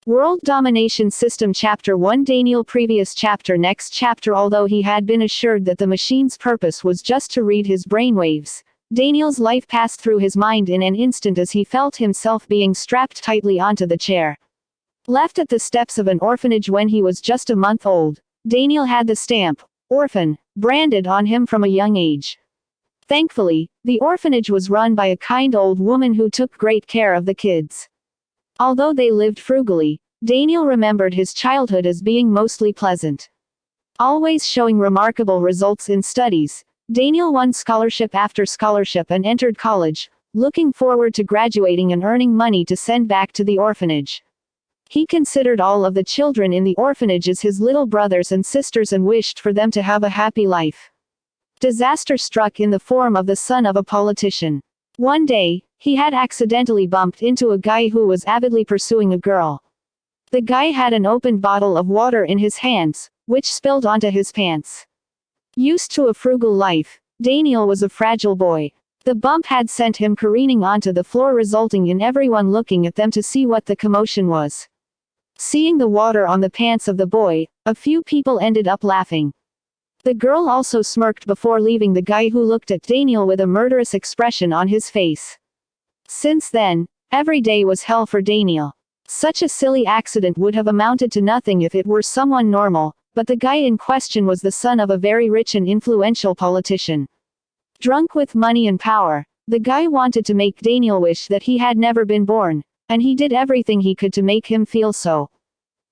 World Domination System Chapter 1 Daniel Previous chapter Next chapter Although he had been assured that the machine's purpose was just to read his brainwaves, Daniel's life passed through his mind in an instant as he felt himself being strapped tightly onto the chair. Left at the steps of an orphanage when he was just a month old, Daniel had the stamp, "Orphan," branded on him from a young age. Thankfully, the orphanage was run by a kind old woman who took great care of the kids. Although they lived frugally, Daniel remembered his childhood as being mostly pleasant. Always showing remarkable results in studies, Daniel won scholarship after scholarship and entered college, looking forward to graduating and earning money to send back to the orphanage. He considered all of the children in the orphanage as his little brothers and sisters and wished for them to have a happy life. Disaster struck in the form of the son of a politician. One day, he had accidentally bumped into a guy who was avidly pursuing a girl. The guy had an opened bottle of water in his hands, which spilled onto his pants. Used to a frugal life, Daniel was a fragile boy. The bump had sent him careening onto the floor, resulting in everyone looking at them to see what the commotion was. Seeing the water on the pants of the boy, a few people ended up laughing. The girl also smirked before leaving the guy, who looked at Daniel with a murderous expression on his face. Since then, every day was hell for Daniel. Such a silly accident would have amounted to nothing if it were someone normal, but the guy in question was the son of a very rich and influential politician. Drunk with money and power, the guy wanted to make Daniel wish that he had never been born, and he did everything he could to make him feel so.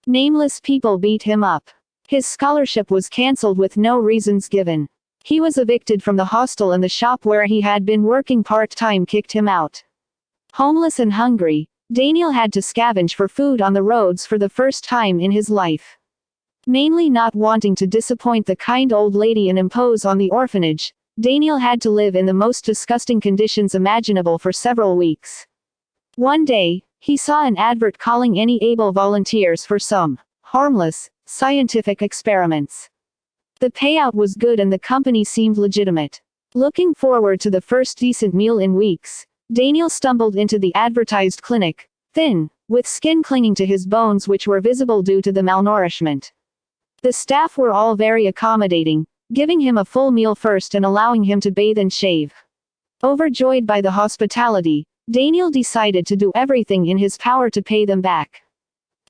Nameless people beat him up. His scholarship was cancelled with no reasons given. He was evicted from the hostel, and the shop where he had been working part-time kicked him out. Homeless and hungry, Daniel had to scavenge for food on the roads for the first time in his life. Mainly not wanting to disappoint the kind old lady and impose on the orphanage, Daniel had to live in the most disgusting conditions imaginable for several weeks. One day, he saw an advert calling any able volunteers for some harmless, scientific experiments. The payout was good and the company seemed legitimate. Looking forward to the first decent meal in weeks, Daniel stumbled into the advertised clinic, thin, with skin clinging to his bones which were visible due to the malnourishment. The staff were all very accommodating, giving him a full meal first and allowing him to bathe and shave. Overjoyed by the hospitality, Daniel decided to do everything in his power to pay them back.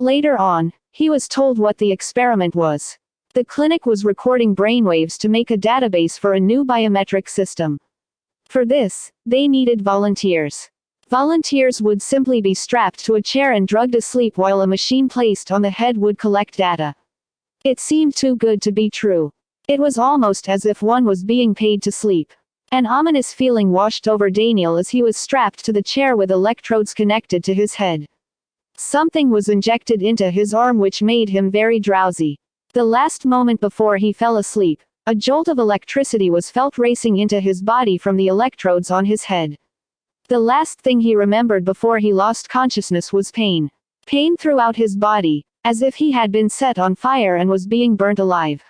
Later on, he was told what the experiment was. The clinic was recording brainwaves to make a database for a new biometric system. For this, they needed volunteers. Volunteers would simply be strapped to a chair and drugged asleep while a machine placed on the head would collect data. It seemed too good to be true. It was almost as if one was being paid to sleep. An ominous feeling washed over Daniel as he was strapped to the chair with electrodes connected to his head. Something was injected into his arm which made him very drowsy. The last moment before he fell asleep, a jolt of electricity was felt racing into his body from the electrodes on his head. The last thing he remembered before he lost consciousness was pain. Pain throughout his body, as if he had been set on fire and was being burnt alive.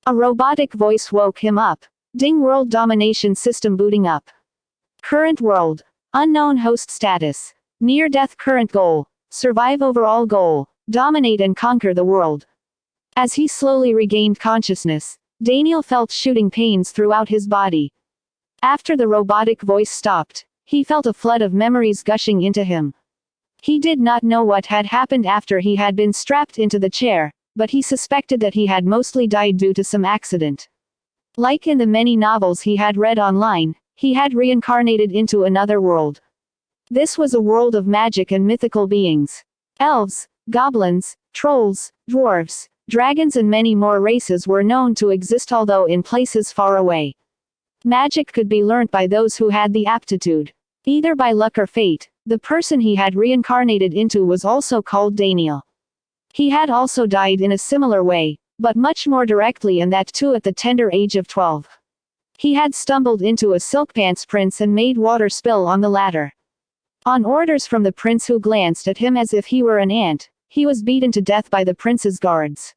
A robotic voice woke him up. Ding. World Domination System booting up. Current world. Unknown host status. Near-death current goal. Survive overall goal. Dominate and conquer the world. As he slowly regained consciousness, Daniel felt shooting pains throughout his body. After the robotic voice stopped, he felt a flood of memories gushing into him. He did not know what had happened after he had been strapped into the chair, but he suspected that he had mostly died due to some accident. Like in the many novels he had read online, he had reincarnated into another world. This was a world of magic and mythical beings. Elves, goblins, trolls, dwarves, dragons and many more races were known to exist, although in places far away. Magic could be learnt by those who had the aptitude. Either by luck or fate, the person he had reincarnated into was also called Daniel. He had also died in a similar way, but much more directly, and that too at the tender age of 12. He had stumbled into a silk pants prince and made water spill on the latter. On orders from the prince, who glanced at him as if he were an ant, he was beaten to death by the prince's guards.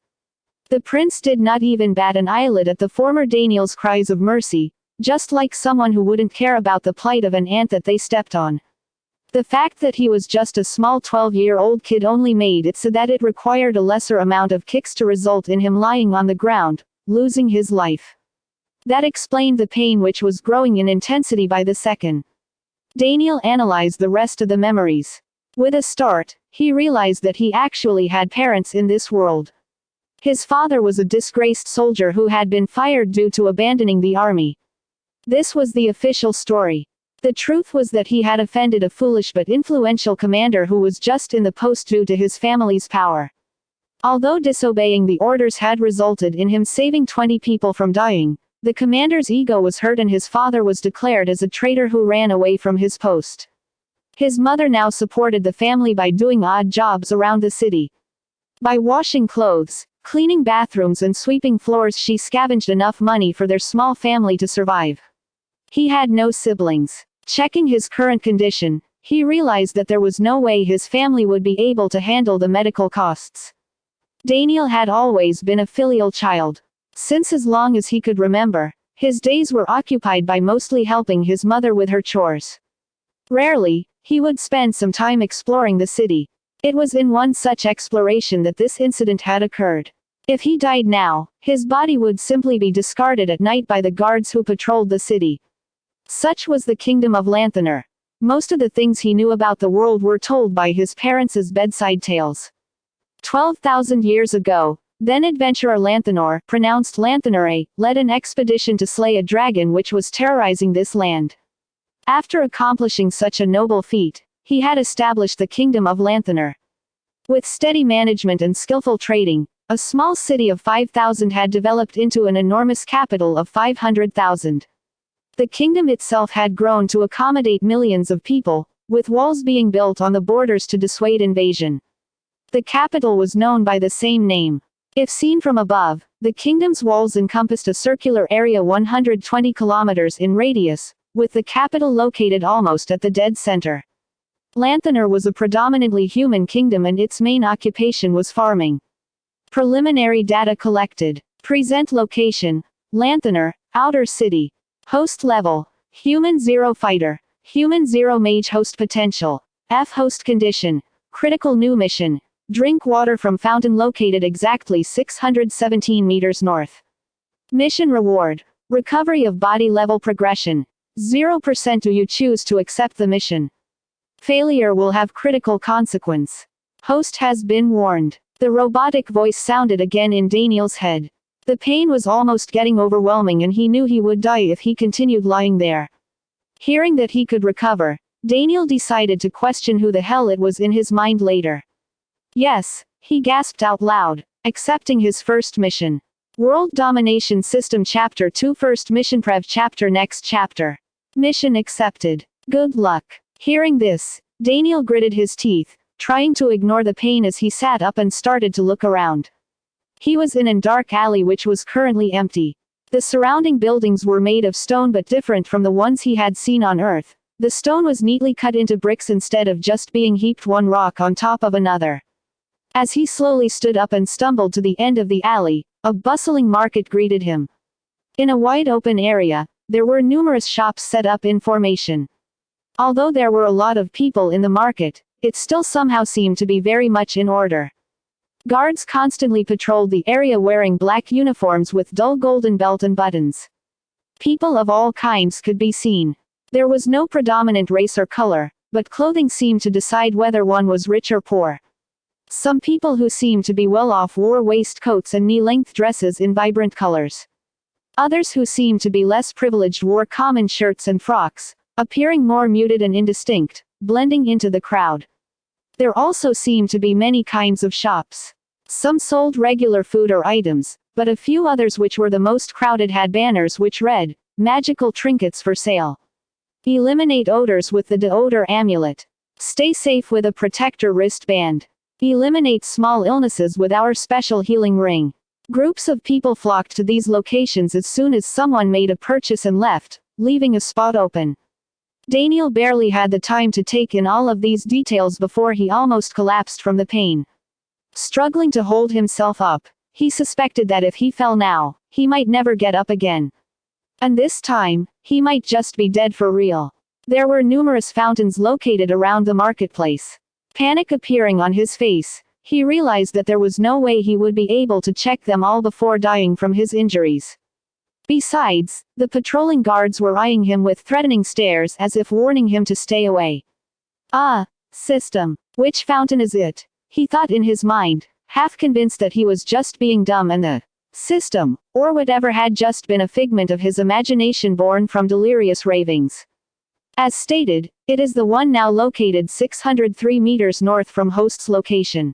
The prince did not even bat an eyelid at the former Daniel's cries of mercy, just like someone who wouldn't care about the plight of an ant that they stepped on. The fact that he was just a small 12-year-old kid only made it so that it required a lesser amount of kicks to result in him lying on the ground, losing his life. That explained the pain which was growing in intensity by the second. Daniel analyzed the rest of the memories. With a start, he realized that he actually had parents in this world. His father was a disgraced soldier who had been fired due to abandoning the army. This was the official story. The truth was that he had offended a foolish but influential commander who was just in the post due to his family's power. Although disobeying the orders had resulted in him saving 20 people from dying, the commander's ego was hurt and his father was declared as a traitor who ran away from his post. His mother now supported the family by doing odd jobs around the city. By washing clothes, cleaning bathrooms and sweeping floors, she scavenged enough money for their small family to survive. He had no siblings. Checking his current condition, he realized that there was no way his family would be able to handle the medical costs. Daniel had always been a filial child. Since as long as he could remember, his days were occupied by mostly helping his mother with her chores. Rarely, he would spend some time exploring the city. It was in one such exploration that this incident had occurred. If he died now, his body would simply be discarded at night by the guards who patrolled the city. Such was the kingdom of Lanthanar. Most of the things he knew about the world were told by his parents' bedside tales. 12,000 years ago, then adventurer Lanthanor, pronounced Lanthanore, led an expedition to slay a dragon which was terrorizing this land. After accomplishing such a noble feat, he had established the kingdom of Lanthanar. With steady management and skillful trading, a small city of 5,000 had developed into an enormous capital of 500,000. The kingdom itself had grown to accommodate millions of people, with walls being built on the borders to dissuade invasion. The capital was known by the same name. If seen from above, the kingdom's walls encompassed a circular area 120 kilometers in radius, with the capital located almost at the dead center. Lanthanar was a predominantly human kingdom and its main occupation was farming. Preliminary data collected. Present location: Lanthanar, Outer City. Host level: Human 0 Fighter. Human 0 Mage. Host potential: F. Host condition: Critical new mission. Drink water from fountain located exactly 617 meters north. Mission reward: recovery of body level progression. 0% do you choose to accept the mission. Failure will have critical consequence. Host has been warned. The robotic voice sounded again in Daniel's head. The pain was almost getting overwhelming and he knew he would die if he continued lying there. Hearing that he could recover, Daniel decided to question who the hell it was in his mind later. Yes, he gasped out loud, accepting his first mission. World Domination System Chapter 2 First Mission Prev Chapter Next Chapter. Mission accepted. Good luck. Hearing this, Daniel gritted his teeth, trying to ignore the pain as he sat up and started to look around. He was in a dark alley which was currently empty. The surrounding buildings were made of stone but different from the ones he had seen on Earth. The stone was neatly cut into bricks instead of just being heaped one rock on top of another. As he slowly stood up and stumbled to the end of the alley, a bustling market greeted him. In a wide open area, there were numerous shops set up in formation. Although there were a lot of people in the market, it still somehow seemed to be very much in order. Guards constantly patrolled the area wearing black uniforms with dull golden belt and buttons. People of all kinds could be seen. There was no predominant race or color, but clothing seemed to decide whether one was rich or poor. Some people who seemed to be well off wore waistcoats and knee-length dresses in vibrant colors. Others who seemed to be less privileged wore common shirts and frocks, appearing more muted and indistinct, blending into the crowd. There also seemed to be many kinds of shops. Some sold regular food or items, but a few others which were the most crowded had banners which read, "Magical trinkets for sale." Eliminate odors with the deodor amulet. Stay safe with a protector wristband. Eliminate small illnesses with our special healing ring. Groups of people flocked to these locations as soon as someone made a purchase and left, leaving a spot open. Daniel barely had the time to take in all of these details before he almost collapsed from the pain. Struggling to hold himself up, he suspected that if he fell now, he might never get up again. And this time, he might just be dead for real. There were numerous fountains located around the marketplace. Panic appearing on his face, he realized that there was no way he would be able to check them all before dying from his injuries. Besides, the patrolling guards were eyeing him with threatening stares as if warning him to stay away. Ah, system. Which fountain is it? He thought in his mind, half convinced that he was just being dumb and the system, or whatever, had just been a figment of his imagination born from delirious ravings. As stated, it is the one now located 603 meters north from host's location.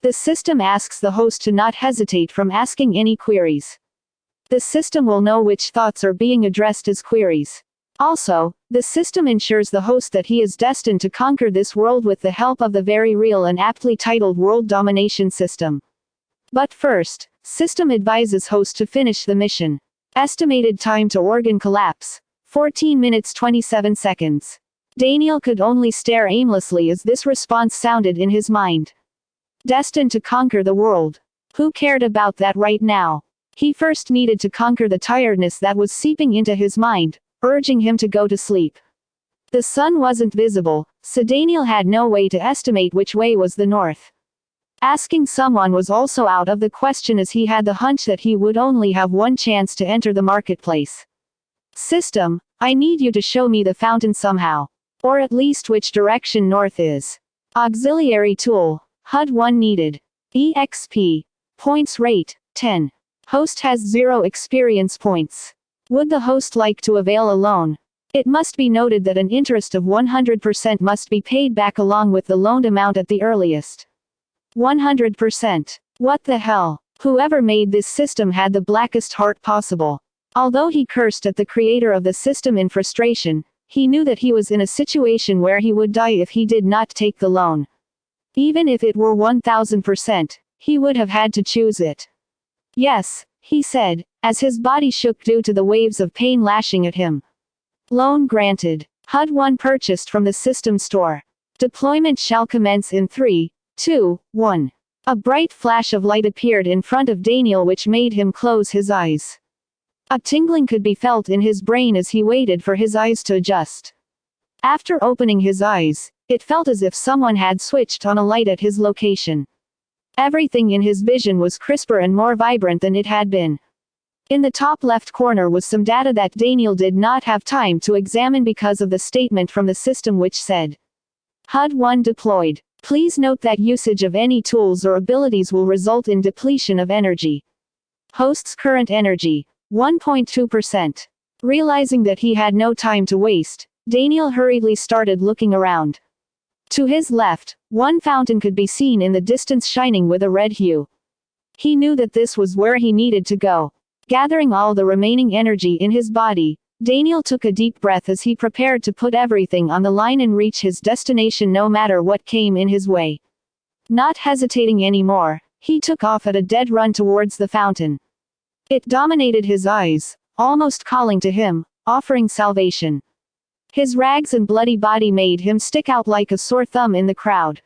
The system asks the host to not hesitate from asking any queries. The system will know which thoughts are being addressed as queries. Also, the system ensures the host that he is destined to conquer this world with the help of the very real and aptly titled World Domination System. But first, system advises host to finish the mission. Estimated time to organ collapse, 14 minutes 27 seconds. Daniel could only stare aimlessly as this response sounded in his mind. Destined to conquer the world. Who cared about that right now? He first needed to conquer the tiredness that was seeping into his mind, urging him to go to sleep. The sun wasn't visible, so Daniel had no way to estimate which way was the north. Asking someone was also out of the question, as he had the hunch that he would only have one chance to enter the marketplace. System, I need you to show me the fountain somehow. Or at least which direction north is. Auxiliary tool, HUD-1 needed. EXP. Points rate, 10. Host has 0 experience points. Would the host like to avail a loan? It must be noted that an interest of 100% must be paid back along with the loaned amount at the earliest. 100%. What the hell? Whoever made this system had the blackest heart possible. Although he cursed at the creator of the system in frustration, he knew that he was in a situation where he would die if he did not take the loan. Even if it were 1000%, he would have had to choose it. Yes, he said, as his body shook due to the waves of pain lashing at him. Loan granted. HUD-1 purchased from the system store. Deployment shall commence in 3, 2, 1. A bright flash of light appeared in front of Daniel, which made him close his eyes. A tingling could be felt in his brain as he waited for his eyes to adjust. After opening his eyes, it felt as if someone had switched on a light at his location. Everything in his vision was crisper and more vibrant than it had been. In the top left corner was some data that Daniel did not have time to examine because of the statement from the system which said, HUD-1 deployed. Please note that usage of any tools or abilities will result in depletion of energy. Host's current energy, 1.2%. Realizing that he had no time to waste, Daniel hurriedly started looking around. To his left, one fountain could be seen in the distance shining with a red hue. He knew that this was where he needed to go. Gathering all the remaining energy in his body, Daniel took a deep breath as he prepared to put everything on the line and reach his destination no matter what came in his way. Not hesitating anymore, he took off at a dead run towards the fountain. It dominated his eyes, almost calling to him, offering salvation. His rags and bloody body made him stick out like a sore thumb in the crowd.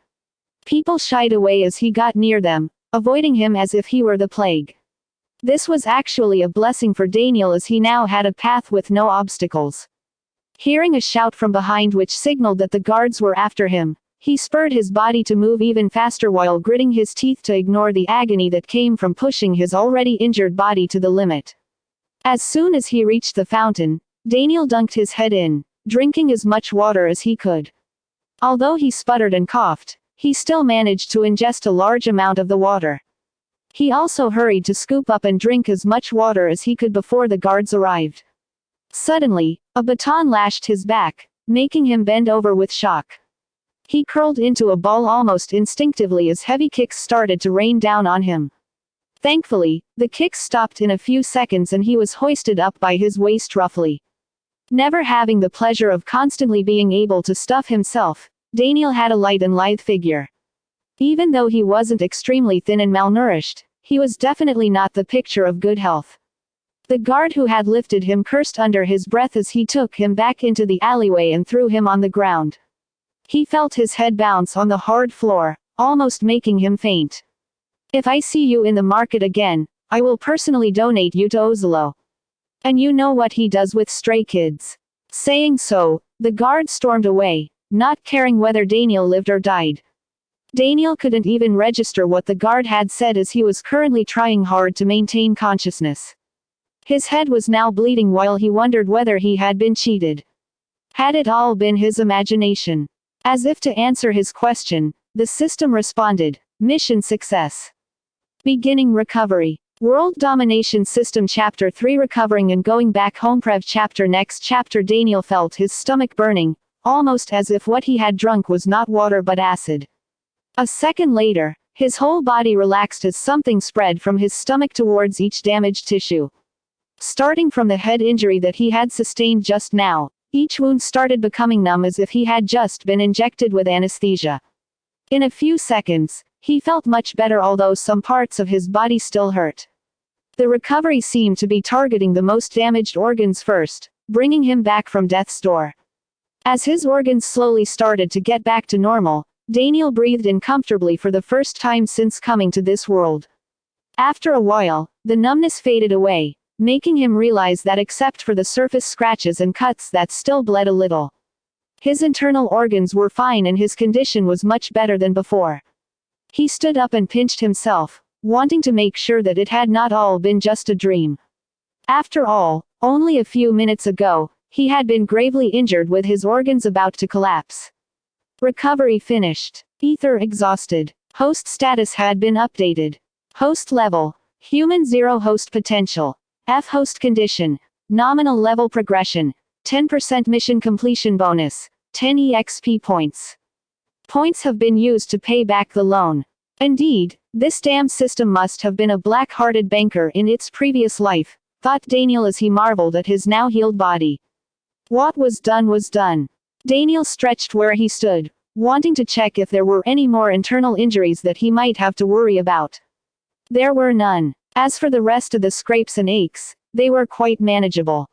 People shied away as he got near them, avoiding him as if he were the plague. This was actually a blessing for Daniel, as he now had a path with no obstacles. Hearing a shout from behind which signaled that the guards were after him, he spurred his body to move even faster while gritting his teeth to ignore the agony that came from pushing his already injured body to the limit. As soon as he reached the fountain, Daniel dunked his head in, drinking as much water as he could. Although he sputtered and coughed, he still managed to ingest a large amount of the water. He also hurried to scoop up and drink as much water as he could before the guards arrived. Suddenly, a baton lashed his back, making him bend over with shock. He curled into a ball almost instinctively as heavy kicks started to rain down on him. Thankfully, the kicks stopped in a few seconds and he was hoisted up by his waist roughly. Never having the pleasure of constantly being able to stuff himself, Daniel had a light and lithe figure. Even though he wasn't extremely thin and malnourished, he was definitely not the picture of good health. The guard who had lifted him cursed under his breath as he took him back into the alleyway and threw him on the ground. He felt his head bounce on the hard floor, almost making him faint. If I see you in the market again, I will personally donate you to Ozolo. And you know what he does with stray kids. Saying so, The guard stormed away, not caring whether Daniel lived or died. Daniel couldn't even register what the guard had said as he was currently trying hard to maintain consciousness. His head was now bleeding while he wondered whether he had been cheated. Had it all been his imagination? As if to answer his question, the system responded, "Mission success. Beginning recovery. World Domination System Chapter 3 Recovering and Going Back Home Prev Chapter Next chapter Daniel felt his stomach burning, almost as if what he had drunk was not water but acid. A second later, his whole body relaxed as something spread from his stomach towards each damaged tissue. Starting from the head injury that he had sustained just now, each wound started becoming numb as if he had just been injected with anesthesia. In a few seconds, he felt much better although some parts of his body still hurt. The recovery seemed to be targeting the most damaged organs first, bringing him back from death's door. As his organs slowly started to get back to normal, Daniel breathed in comfortably for the first time since coming to this world. After a while, the numbness faded away, making him realize that except for the surface scratches and cuts that still bled a little, his internal organs were fine and his condition was much better than before. He stood up and pinched himself, wanting to make sure that it had not all been just a dream. After all, only a few minutes ago, he had been gravely injured with his organs about to collapse. Recovery finished. Ether exhausted. Host status had been updated. Host level. Human 0 host potential. F host condition. Nominal level progression. 10% mission completion bonus. 10 EXP points. Points have been used to pay back the loan. Indeed, this damn system must have been a black-hearted banker in its previous life, thought Daniel as he marveled at his now healed body. What was done was done. Daniel stretched where he stood, wanting to check if there were any more internal injuries that he might have to worry about. There were none. As for the rest of the scrapes and aches, they were quite manageable.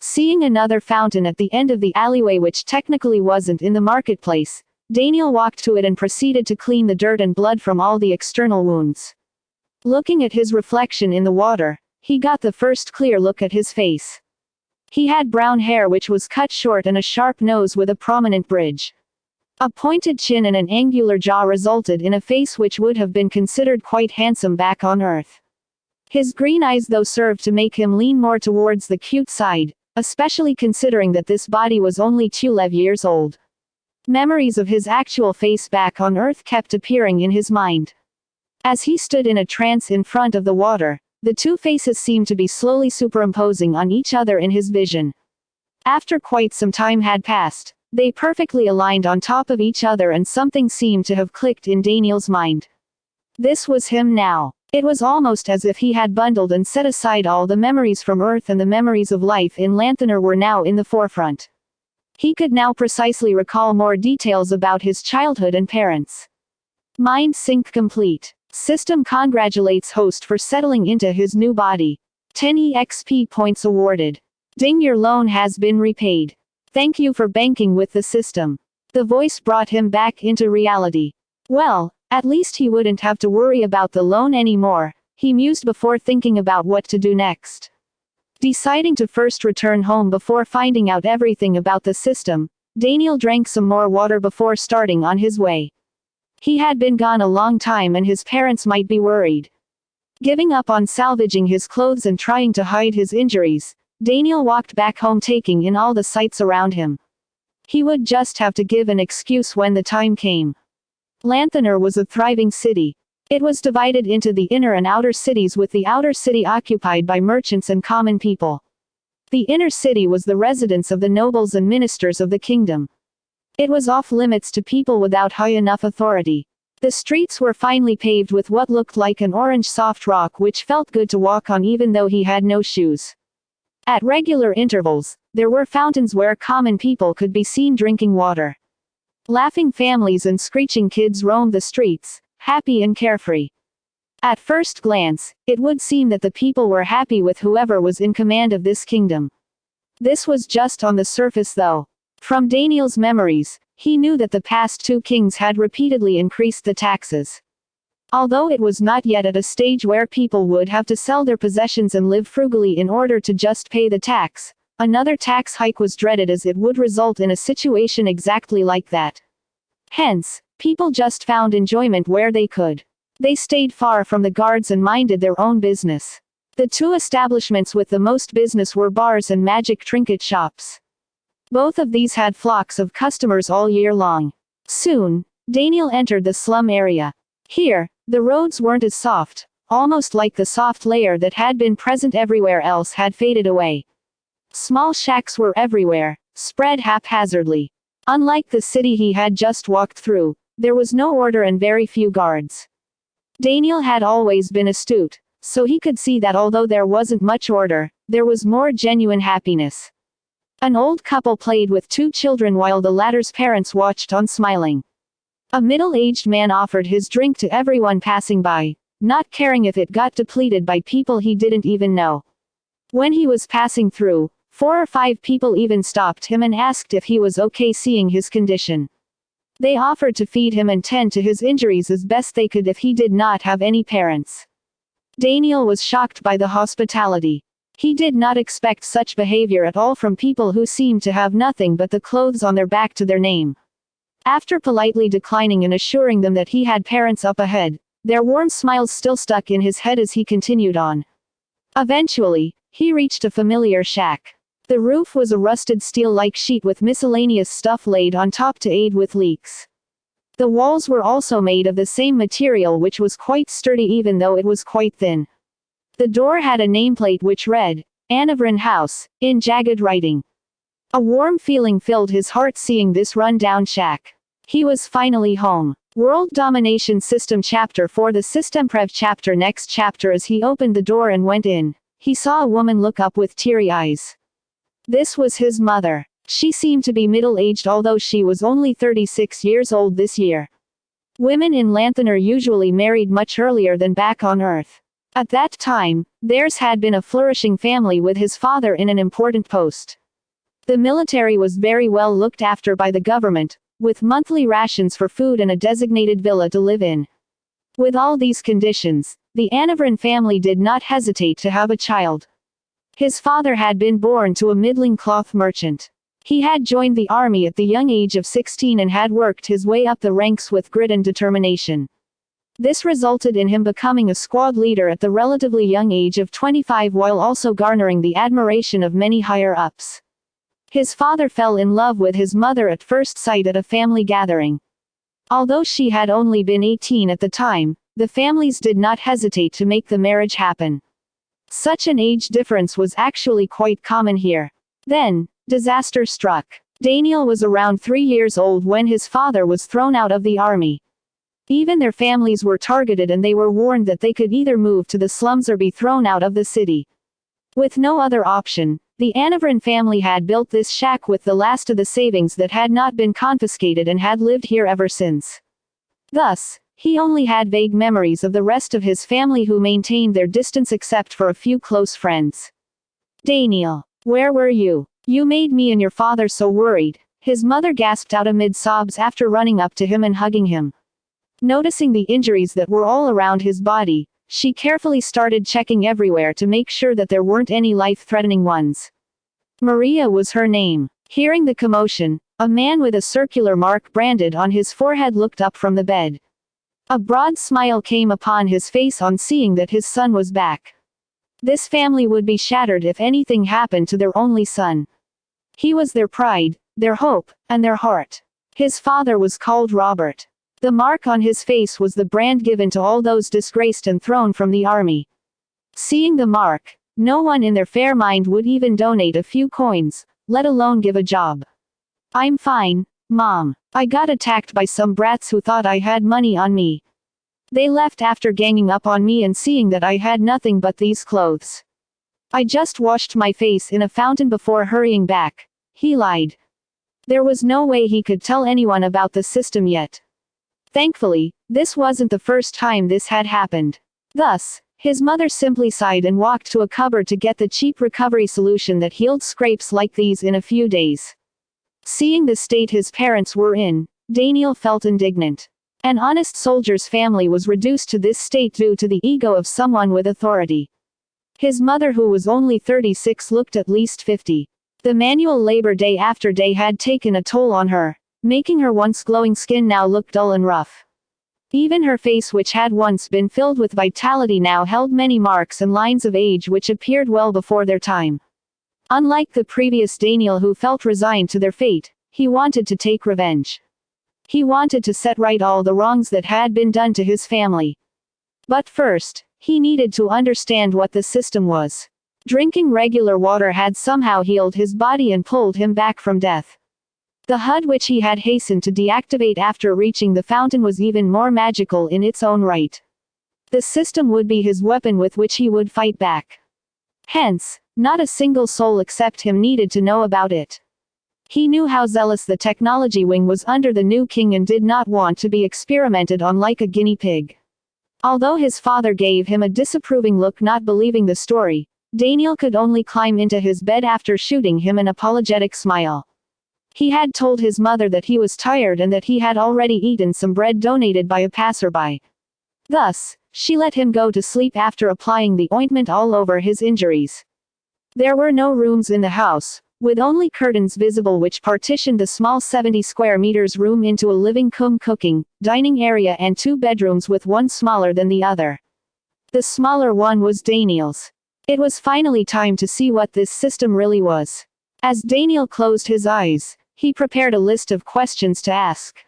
Seeing another fountain at the end of the alleyway which technically wasn't in the marketplace, Daniel walked to it and proceeded to clean the dirt and blood from all the external wounds. Looking at his reflection in the water, he got the first clear look at his face. He had brown hair which was cut short and a sharp nose with a prominent bridge. A pointed chin and an angular jaw resulted in a face which would have been considered quite handsome back on Earth. His green eyes though served to make him lean more towards the cute side, especially considering that this body was only 12 years old. Memories of his actual face back on Earth kept appearing in his mind. As he stood in a trance in front of the water, the two faces seemed to be slowly superimposing on each other in his vision. After quite some time had passed, they perfectly aligned on top of each other and something seemed to have clicked in Daniel's mind. This was him now. It was almost as if he had bundled and set aside all the memories from Earth and the memories of life in Lanthanar were now in the forefront. He could now precisely recall more details about his childhood and parents. Mind sync complete. System congratulates host for settling into his new body. 10 EXP points awarded. Ding, your loan has been repaid. Thank you for banking with the system. The voice brought him back into reality. Well, at least he wouldn't have to worry about the loan anymore, he mused before thinking about what to do next. Deciding to first return home before finding out everything about the system, Daniel drank some more water before starting on his way. He had been gone a long time and his parents might be worried. Giving up on salvaging his clothes and trying to hide his injuries, Daniel walked back home taking in all the sights around him. He would just have to give an excuse when the time came. Lanthanar was a thriving city. It was divided into the inner and outer cities, with the outer city occupied by merchants and common people. The inner city was the residence of the nobles and ministers of the kingdom. It was off limits to people without high enough authority. The streets were finely paved with what looked like an orange soft rock which felt good to walk on even though he had no shoes. At regular intervals, there were fountains where common people could be seen drinking water. Laughing families and screeching kids roamed the streets, happy and carefree. At first glance, it would seem that the people were happy with whoever was in command of this kingdom. This was just on the surface though. From Daniel's memories, he knew that the past two kings had repeatedly increased the taxes. Although it was not yet at a stage where people would have to sell their possessions and live frugally in order to just pay the tax, Another tax hike was dreaded as it would result in a situation exactly like that. Hence, people just found enjoyment where they could. They stayed far from the guards and minded their own business. The two establishments with the most business were bars and magic trinket shops. Both of these had flocks of customers all year long. Soon, Daniel entered the slum area. Here, the roads weren't as soft, almost like the soft layer that had been present everywhere else had faded away. Small shacks were everywhere, spread haphazardly. Unlike the city he had just walked through, there was no order and very few guards. Daniel had always been astute, so he could see that although there wasn't much order, there was more genuine happiness. An old couple played with two children while the latter's parents watched on smiling. A middle-aged man offered his drink to everyone passing by, not caring if it got depleted by people he didn't even know. When he was passing through, 4 or 5 people even stopped him and asked if he was okay seeing his condition. They offered to feed him and tend to his injuries as best they could if he did not have any parents. Daniel was shocked by the hospitality. He did not expect such behavior at all from people who seemed to have nothing but the clothes on their back to their name. After politely declining and assuring them that he had parents up ahead, their warm smiles still stuck in his head as he continued on. Eventually, he reached a familiar shack. The roof was a rusted steel-like sheet with miscellaneous stuff laid on top to aid with leaks. The walls were also made of the same material, which was quite sturdy even though it was quite thin. The door had a nameplate which read, "Anavrin House," in jagged writing. A warm feeling filled his heart seeing this run-down shack. He was finally home. World Domination System Chapter 4. The Systemprev Chapter. Next chapter. As he opened the door and went in, he saw a woman look up with teary eyes. This was his mother. She seemed to be middle-aged although she was only 36 years old this year. Women in Lanthanar usually married much earlier than back on Earth. At that time, theirs had been a flourishing family with his father in an important post. The military was very well looked after by the government, with monthly rations for food and a designated villa to live in. With all these conditions, the Anavrin family did not hesitate to have a child. His father had been born to a middling cloth merchant. He had joined the army at the young age of 16 and had worked his way up the ranks with grit and determination. This resulted in him becoming a squad leader at the relatively young age of 25 while also garnering the admiration of many higher-ups. His father fell in love with his mother at first sight at a family gathering. Although she had only been 18 at the time, the families did not hesitate to make the marriage happen. Such an age difference was actually quite common here. Then, disaster struck. Daniel was around 3 years old when his father was thrown out of the army. Even their families were targeted and they were warned that they could either move to the slums or be thrown out of the city. With no other option, the Anavrin family had built this shack with the last of the savings that had not been confiscated and had lived here ever since. Thus, he only had vague memories of the rest of his family who maintained their distance except for a few close friends. "Daniel, where were you? You made me and your father so worried," his mother gasped out amid sobs after running up to him and hugging him. Noticing the injuries that were all around his body, she carefully started checking everywhere to make sure that there weren't any life-threatening ones. Maria was her name. Hearing the commotion, a man with a circular mark branded on his forehead looked up from the bed. A broad smile came upon his face on seeing that his son was back. This family would be shattered if anything happened to their only son. He was their pride, their hope, and their heart. His father was called Robert. The mark on his face was the brand given to all those disgraced and thrown from the army. Seeing the mark, no one in their fair mind would even donate a few coins, let alone give a job. "I'm fine, Mom. I got attacked by some brats who thought I had money on me. They left after ganging up on me and seeing that I had nothing but these clothes. I just washed my face in a fountain before hurrying back," he lied. There was no way he could tell anyone about the system yet. Thankfully, this wasn't the first time this had happened. Thus, his mother simply sighed and walked to a cupboard to get the cheap recovery solution that healed scrapes like these in a few days. Seeing the state his parents were in, Daniel felt indignant. An honest soldier's family was reduced to this state due to the ego of someone with authority. His mother, who was only 36, looked at least 50. The manual labor day after day had taken a toll on her, making her once glowing skin now look dull and rough. Even her face, which had once been filled with vitality, now held many marks and lines of age which appeared well before their time. Unlike the previous Daniel, who felt resigned to their fate, he wanted to take revenge. He wanted to set right all the wrongs that had been done to his family. But first, he needed to understand what the system was. Drinking regular water had somehow healed his body and pulled him back from death. The HUD which he had hastened to deactivate after reaching the fountain was even more magical in its own right. The system would be his weapon with which he would fight back. Hence, not a single soul except him needed to know about it. He knew how zealous the technology wing was under the new king and did not want to be experimented on like a guinea pig. Although his father gave him a disapproving look, not believing the story, Daniel could only climb into his bed after shooting him an apologetic smile. He had told his mother that he was tired and that he had already eaten some bread donated by a passerby. Thus, she let him go to sleep after applying the ointment all over his injuries. There were no rooms in the house, with only curtains visible which partitioned the small 70 square meters room into a living cum cooking, dining area and 2 bedrooms, with one smaller than the other. The smaller one was Daniel's. It was finally time to see what this system really was. As Daniel closed his eyes, he prepared a list of questions to ask.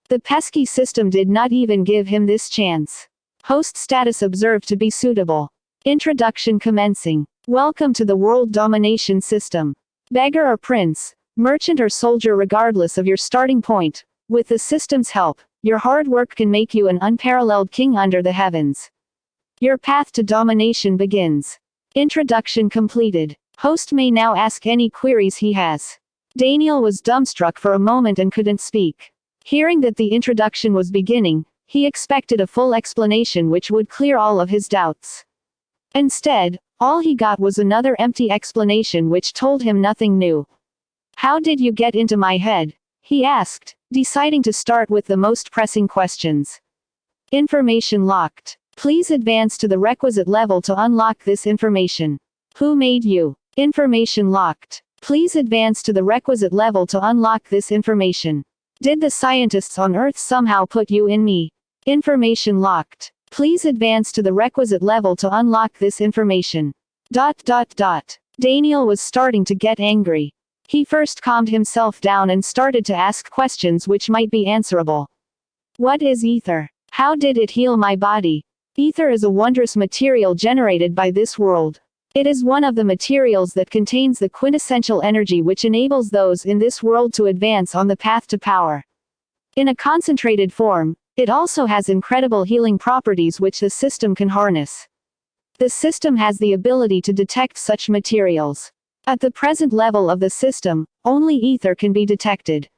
The pesky system did not even give him this chance. Host status observed to be suitable. Introduction commencing. Welcome to the world domination system. Beggar or prince, merchant or soldier, regardless of your starting point, with the system's help, your hard work can make you an unparalleled king under the heavens. Your path to domination begins. Introduction completed. Host may now ask any queries he has. Daniel was dumbstruck for a moment and couldn't speak. Hearing that the introduction was beginning, he expected a full explanation which would clear all of his doubts. Instead, all he got was another empty explanation which told him nothing new. "How did you get into my head?" he asked, deciding to start with the most pressing questions. Information locked. Please advance to the requisite level to unlock this information. Who made you? Information locked. Please advance to the requisite level to unlock this information. Did the scientists on Earth somehow put you in me? Information locked. Please advance to the requisite level to unlock this information. ... Daniel was starting to get angry. He first calmed himself down and started to ask questions which might be answerable. What is ether? How did it heal my body? Ether is a wondrous material generated by this world. It is one of the materials that contains the quintessential energy which enables those in this world to advance on the path to power. In a concentrated form, it also has incredible healing properties which the system can harness. The system has the ability to detect such materials. At the present level of the system, only ether can be detected.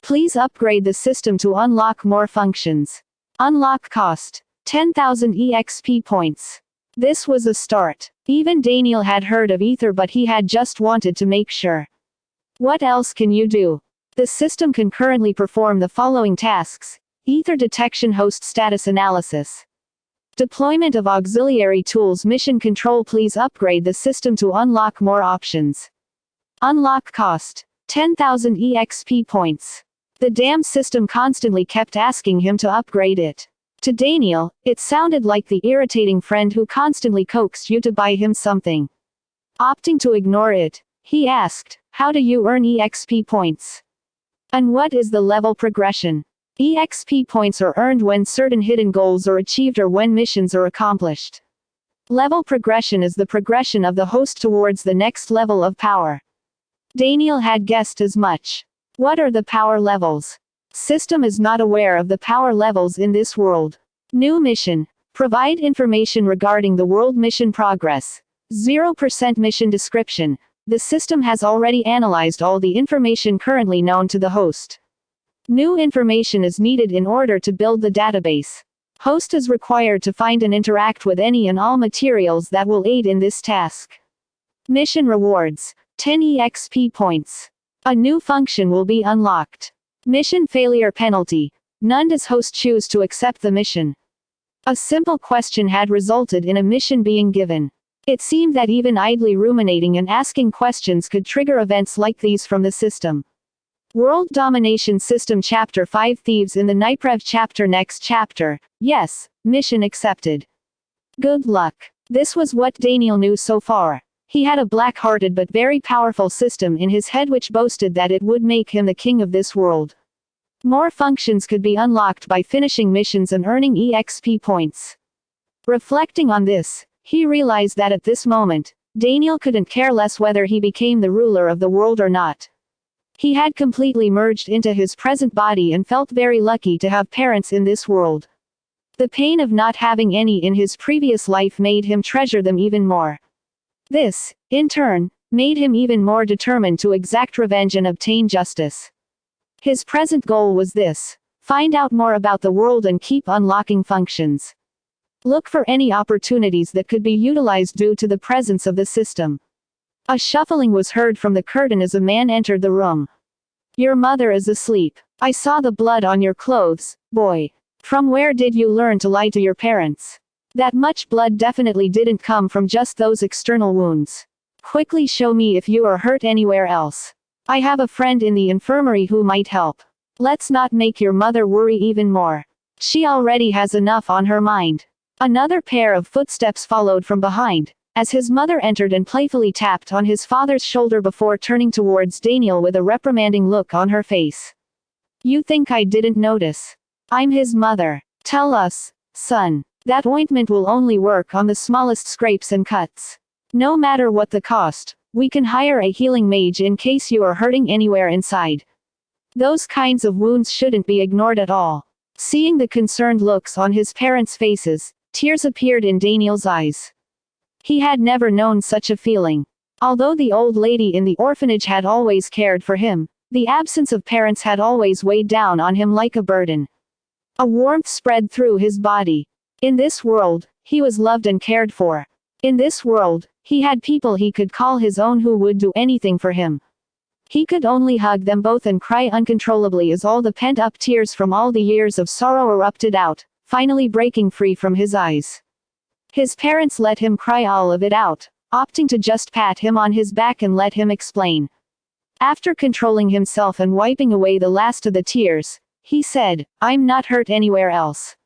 Please upgrade the system to unlock more functions. Unlock cost: 10,000 EXP points. This was a start. Even Daniel had heard of ether, but he had just wanted to make sure. What else can you do? The system can currently perform the following tasks: ether detection, host status analysis, deployment of auxiliary tools, mission control. Please upgrade the system to unlock more options. Unlock cost: 10,000 EXP points. The damn system constantly kept asking him to upgrade it. To Daniel, it sounded like the irritating friend who constantly coaxed you to buy him something. Opting to ignore it, he asked, "How do you earn EXP points? And what is the level progression?" EXP points are earned when certain hidden goals are achieved or when missions are accomplished. Level progression is the progression of the host towards the next level of power. Daniel had guessed as much. What are the power levels? System is not aware of the power levels in this world. New mission. Provide information regarding the world mission progress. 0% mission description. The system has already analyzed all the information currently known to the host. New information is needed in order to build the database. Host is required to find and interact with any and all materials that will aid in this task. Mission rewards: 10 EXP points. A new function will be unlocked. Mission failure penalty: none. Does host choose to accept the mission? A simple question had resulted in a mission being given. It seemed that even idly ruminating and asking questions could trigger events like these from the system. World Domination System Chapter 5 Thieves in the Nightrev Chapter Next chapter. Yes, mission accepted. Good luck. This was what Daniel knew so far. He had a black-hearted but very powerful system in his head which boasted that it would make him the king of this world. More functions could be unlocked by finishing missions and earning EXP points. Reflecting on this, he realized that at this moment, Daniel couldn't care less whether he became the ruler of the world or not. He had completely merged into his present body and felt very lucky to have parents in this world. The pain of not having any in his previous life made him treasure them even more. This, in turn, made him even more determined to exact revenge and obtain justice. His present goal was this: find out more about the world and keep unlocking functions. Look for any opportunities that could be utilized due to the presence of the system. A shuffling was heard from the curtain as a man entered the room. Your mother is asleep. I saw the blood on your clothes, boy. From where did you learn to lie to your parents? That much blood definitely didn't come from just those external wounds. Quickly show me if you are hurt anywhere else. I have a friend in the infirmary who might help. Let's not make your mother worry even more. She already has enough on her mind. Another pair of footsteps followed from behind, as his mother entered and playfully tapped on his father's shoulder before turning towards Daniel with a reprimanding look on her face. You think I didn't notice? I'm his mother. Tell us, son. That ointment will only work on the smallest scrapes and cuts. No matter what the cost, we can hire a healing mage in case you are hurting anywhere inside. Those kinds of wounds shouldn't be ignored at all. Seeing the concerned looks on his parents' faces, tears appeared in Daniel's eyes. He had never known such a feeling. Although the old lady in the orphanage had always cared for him, the absence of parents had always weighed down on him like a burden. A warmth spread through his body. In this world, he was loved and cared for. In this world, he had people he could call his own who would do anything for him. He could only hug them both and cry uncontrollably as all the pent-up tears from all the years of sorrow erupted out, finally breaking free from his eyes. His parents let him cry all of it out, opting to just pat him on his back and let him explain. After controlling himself and wiping away the last of the tears, he said, I'm not hurt anywhere else.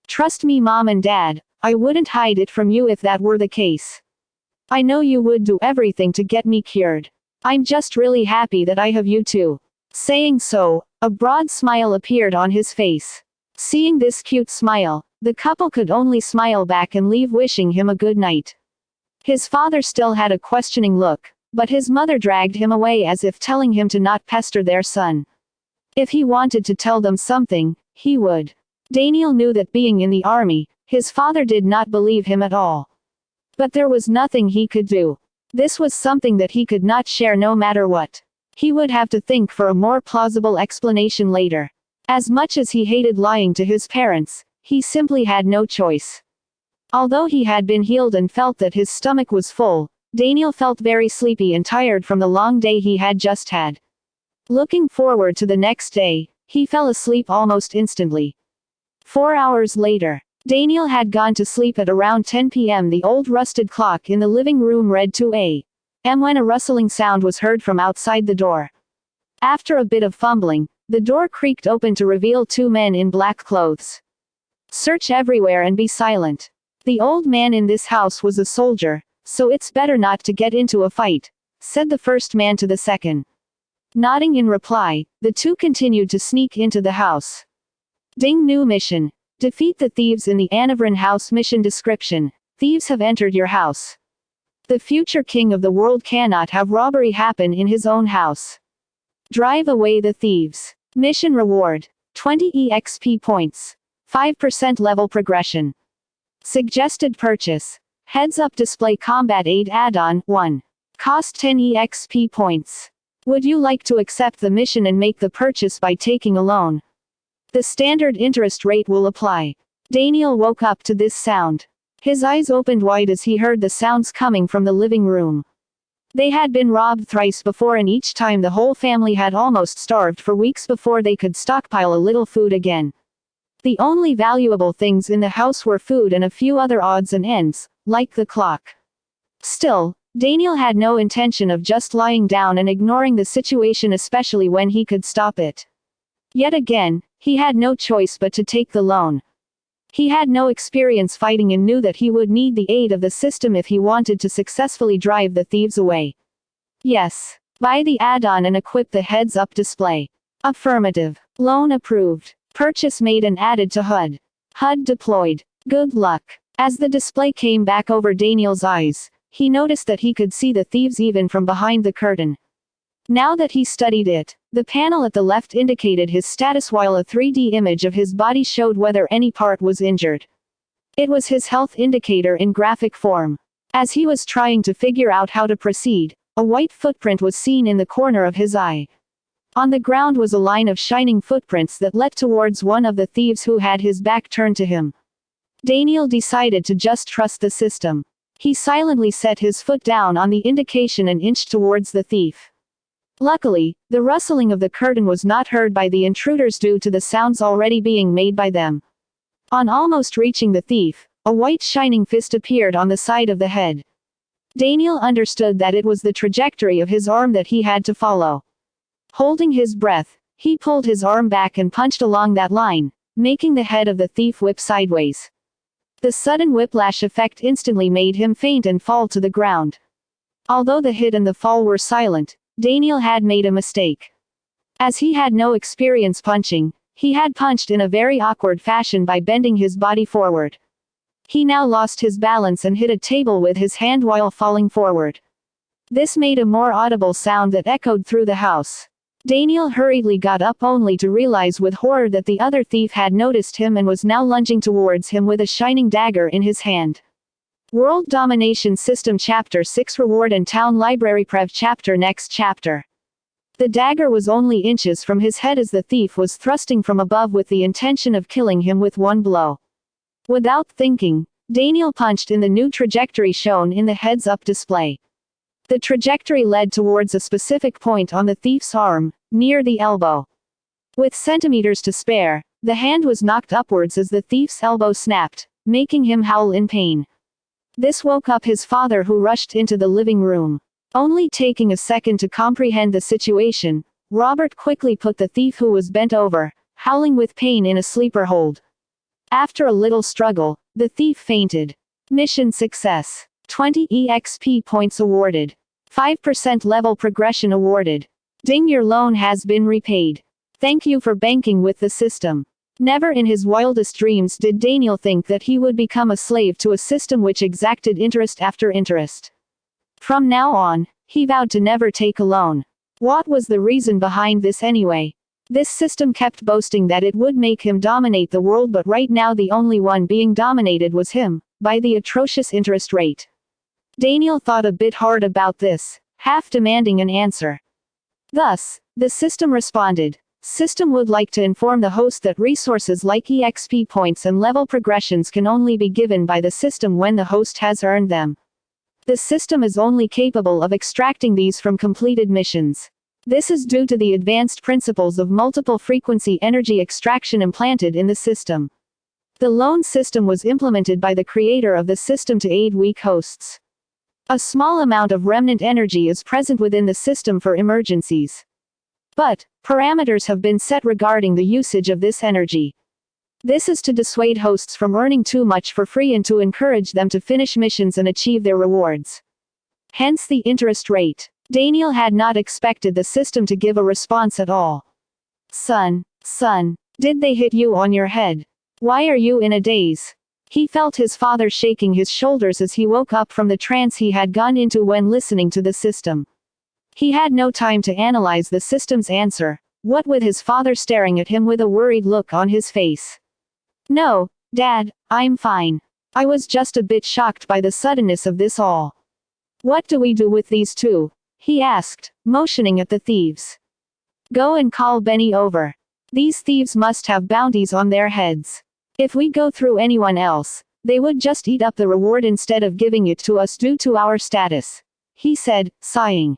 Trust me, Mom and Dad, I wouldn't hide it from you if that were the case. I know you would do everything to get me cured. I'm just really happy that I have you too. Saying so, a broad smile appeared on his face. Seeing this cute smile, the couple could only smile back and leave wishing him a good night. His father still had a questioning look, but his mother dragged him away as if telling him to not pester their son. If he wanted to tell them something, he would. Daniel knew that being in the army, his father did not believe him at all. But there was nothing he could do. This was something that he could not share no matter what. He would have to think for a more plausible explanation later. As much as he hated lying to his parents, he simply had no choice. Although he had been healed and felt that his stomach was full, Daniel felt very sleepy and tired from the long day he had just had. Looking forward to the next day, he fell asleep almost instantly. 4 hours later, Daniel had gone to sleep at around 10 p.m. The old rusted clock in the living room read 2 a.m. when a rustling sound was heard from outside the door. After a bit of fumbling, the door creaked open to reveal 2 men in black clothes. Search everywhere and be silent. The old man in this house was a soldier, so it's better not to get into a fight, said the first man to the second. Nodding in reply, the 2 continued to sneak into the house. Ding. New mission. Defeat the thieves in the Anavrin house. Mission description. Thieves have entered your house. The future king of the world cannot have robbery happen in his own house. Drive away the thieves. Mission reward. 20 EXP points. 5% level progression. Suggested purchase. Heads-up display combat aid add-on, 1. Cost 10 EXP points. Would you like to accept the mission and make the purchase by taking a loan? The standard interest rate will apply. Daniel woke up to this sound. His eyes opened wide as he heard the sounds coming from the living room. They had been robbed thrice before, and each time the whole family had almost starved for weeks before they could stockpile a little food again. The only valuable things in the house were food and a few other odds and ends, like the clock. Still, Daniel had no intention of just lying down and ignoring the situation, especially when he could stop it. Yet again, he had no choice but to take the loan. He had no experience fighting and knew that he would need the aid of the system if he wanted to successfully drive the thieves away. Yes. Buy the add-on and equip the heads-up display. Affirmative. Loan approved. Purchase made and added to HUD. HUD deployed. Good luck. As the display came back over Daniel's eyes, he noticed that he could see the thieves even from behind the curtain. Now that he studied it, the panel at the left indicated his status while a 3D image of his body showed whether any part was injured. It was his health indicator in graphic form. As he was trying to figure out how to proceed, a white footprint was seen in the corner of his eye. On the ground was a line of shining footprints that led towards one of the thieves who had his back turned to him. Daniel decided to just trust the system. He silently set his foot down on the indication and inched towards the thief. Luckily, the rustling of the curtain was not heard by the intruders due to the sounds already being made by them. On almost reaching the thief, a white shining fist appeared on the side of the head. Daniel understood that it was the trajectory of his arm that he had to follow. Holding his breath, he pulled his arm back and punched along that line, making the head of the thief whip sideways. The sudden whiplash effect instantly made him faint and fall to the ground. Although the hit and the fall were silent, Daniel had made a mistake. As he had no experience punching, he had punched in a very awkward fashion by bending his body forward. He now lost his balance and hit a table with his hand while falling forward. This made a more audible sound that echoed through the house. Daniel hurriedly got up only to realize with horror that the other thief had noticed him and was now lunging towards him with a shining dagger in his hand. World Domination System Chapter 6 Reward and Town Library Prev Chapter Next Chapter. The dagger was only inches from his head as the thief was thrusting from above with the intention of killing him with one blow. Without thinking, Daniel punched in the new trajectory shown in the heads-up display. The trajectory led towards a specific point on the thief's arm, near the elbow. With centimeters to spare, the hand was knocked upwards as the thief's elbow snapped, making him howl in pain. This woke up his father, who rushed into the living room. Only taking a second to comprehend the situation, Robert quickly put the thief, who was bent over, howling with pain, in a sleeper hold. After a little struggle, the thief fainted. Mission success. 20 EXP points awarded. 5% level progression awarded. Ding, your loan has been repaid. Thank you for banking with the system. Never in his wildest dreams did Daniel think that he would become a slave to a system which exacted interest after interest. From now on, he vowed to never take a loan. What was the reason behind this anyway? This system kept boasting that it would make him dominate the world, but right now the only one being dominated was him, by the atrocious interest rate. Daniel thought a bit hard about this, half demanding an answer. Thus, the system responded. System would like to inform the host that resources like EXP points and level progressions can only be given by the system when the host has earned them. The system is only capable of extracting these from completed missions. This is due to the advanced principles of multiple frequency energy extraction implanted in the system. The loan system was implemented by the creator of the system to aid weak hosts. A small amount of remnant energy is present within the system for emergencies. But, parameters have been set regarding the usage of this energy. This is to dissuade hosts from earning too much for free and to encourage them to finish missions and achieve their rewards. Hence the interest rate. Daniel had not expected the system to give a response at all. Son, did they hit you on your head? Why are you in a daze? He felt his father shaking his shoulders as he woke up from the trance he had gone into when listening to the system. He had no time to analyze the system's answer, what with his father staring at him with a worried look on his face. No, Dad, I'm fine. I was just a bit shocked by the suddenness of this all. What do we do with these two? He asked, motioning at the thieves. Go and call Benny over. These thieves must have bounties on their heads. If we go through anyone else, they would just eat up the reward instead of giving it to us due to our status, he said, sighing.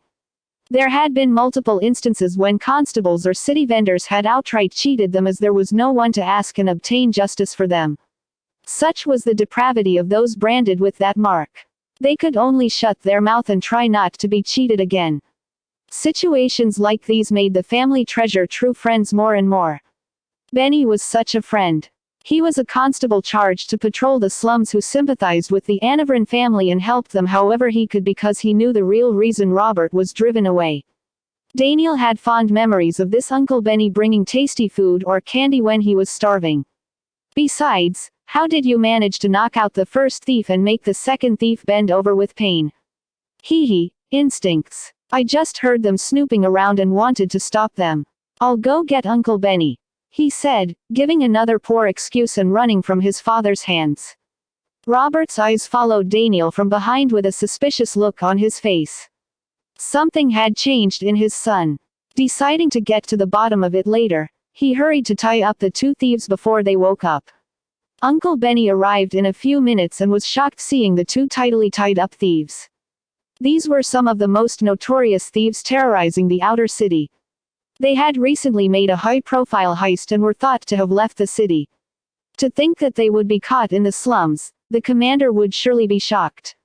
There had been multiple instances when constables or city vendors had outright cheated them as there was no one to ask and obtain justice for them. Such was the depravity of those branded with that mark. They could only shut their mouth and try not to be cheated again. Situations like these made the family treasure true friends more and more. Benny was such a friend. He was a constable charged to patrol the slums who sympathized with the Anavrin family and helped them however he could because he knew the real reason Robert was driven away. Daniel had fond memories of this Uncle Benny bringing tasty food or candy when he was starving. Besides, how did you manage to knock out the first thief and make the second thief bend over with pain? Hee, instincts. I just heard them snooping around and wanted to stop them. I'll go get Uncle Benny, he said, giving another poor excuse and running from his father's hands. Robert's eyes followed Daniel from behind with a suspicious look on his face. Something had changed in his son. Deciding to get to the bottom of it later, he hurried to tie up the two thieves before they woke up. Uncle Benny arrived in a few minutes and was shocked seeing the two tidily tied up thieves. These were some of the most notorious thieves terrorizing the outer city. They had recently made a high-profile heist and were thought to have left the city. To think that they would be caught in the slums, the commander would surely be shocked.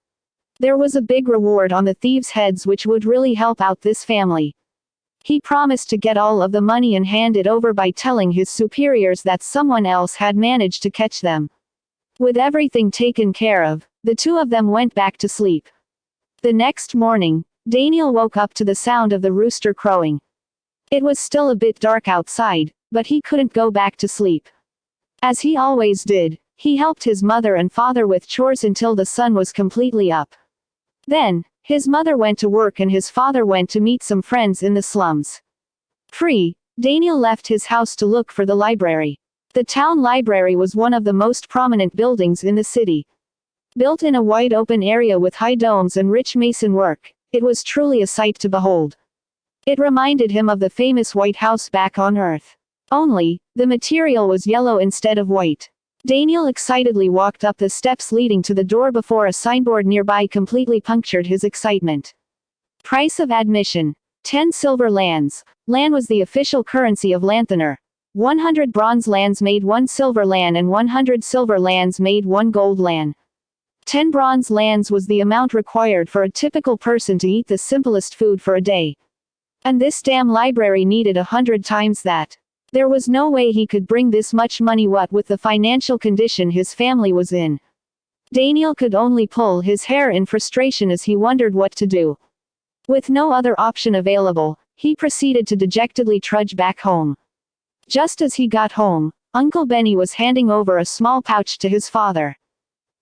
There was a big reward on the thieves' heads which would really help out this family. He promised to get all of the money and hand it over by telling his superiors that someone else had managed to catch them. With everything taken care of, the two of them went back to sleep. The next morning, Daniel woke up to the sound of the rooster crowing. It was still a bit dark outside, but he couldn't go back to sleep. As he always did, he helped his mother and father with chores until the sun was completely up. Then, his mother went to work and his father went to meet some friends in the slums. Free, Daniel left his house to look for the library. The town library was one of the most prominent buildings in the city. Built in a wide open area with high domes and rich mason work, it was truly a sight to behold. It reminded him of the famous White House back on Earth. Only, the material was yellow instead of white. Daniel excitedly walked up the steps leading to the door before a signboard nearby completely punctured his excitement. Price of admission: 10 silver lands. Lan was the official currency of Lanthaner. 100 bronze lands made 1 silver lan and 100 silver lands made 1 gold lan. 10 bronze lands was the amount required for a typical person to eat the simplest food for a day. And this damn library needed 100 times that. There was no way he could bring this much money what with the financial condition his family was in. Daniel could only pull his hair in frustration as he wondered what to do. With no other option available, he proceeded to dejectedly trudge back home. Just as he got home, Uncle Benny was handing over a small pouch to his father.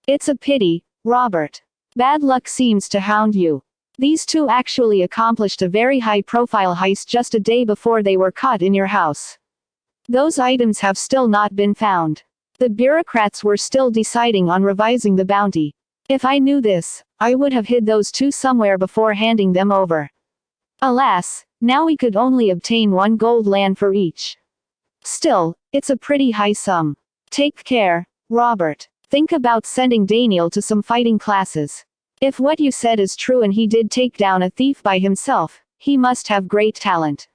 It's a pity, Robert. Bad luck seems to hound you. These two actually accomplished a very high-profile heist just a day before they were caught in your house. Those items have still not been found. The bureaucrats were still deciding on revising the bounty. If I knew this, I would have hid those two somewhere before handing them over. Alas, now we could only obtain 1 gold lan for each. Still, it's a pretty high sum. Take care, Robert. Think about sending Daniel to some fighting classes. If what you said is true and he did take down a thief by himself, he must have great talent.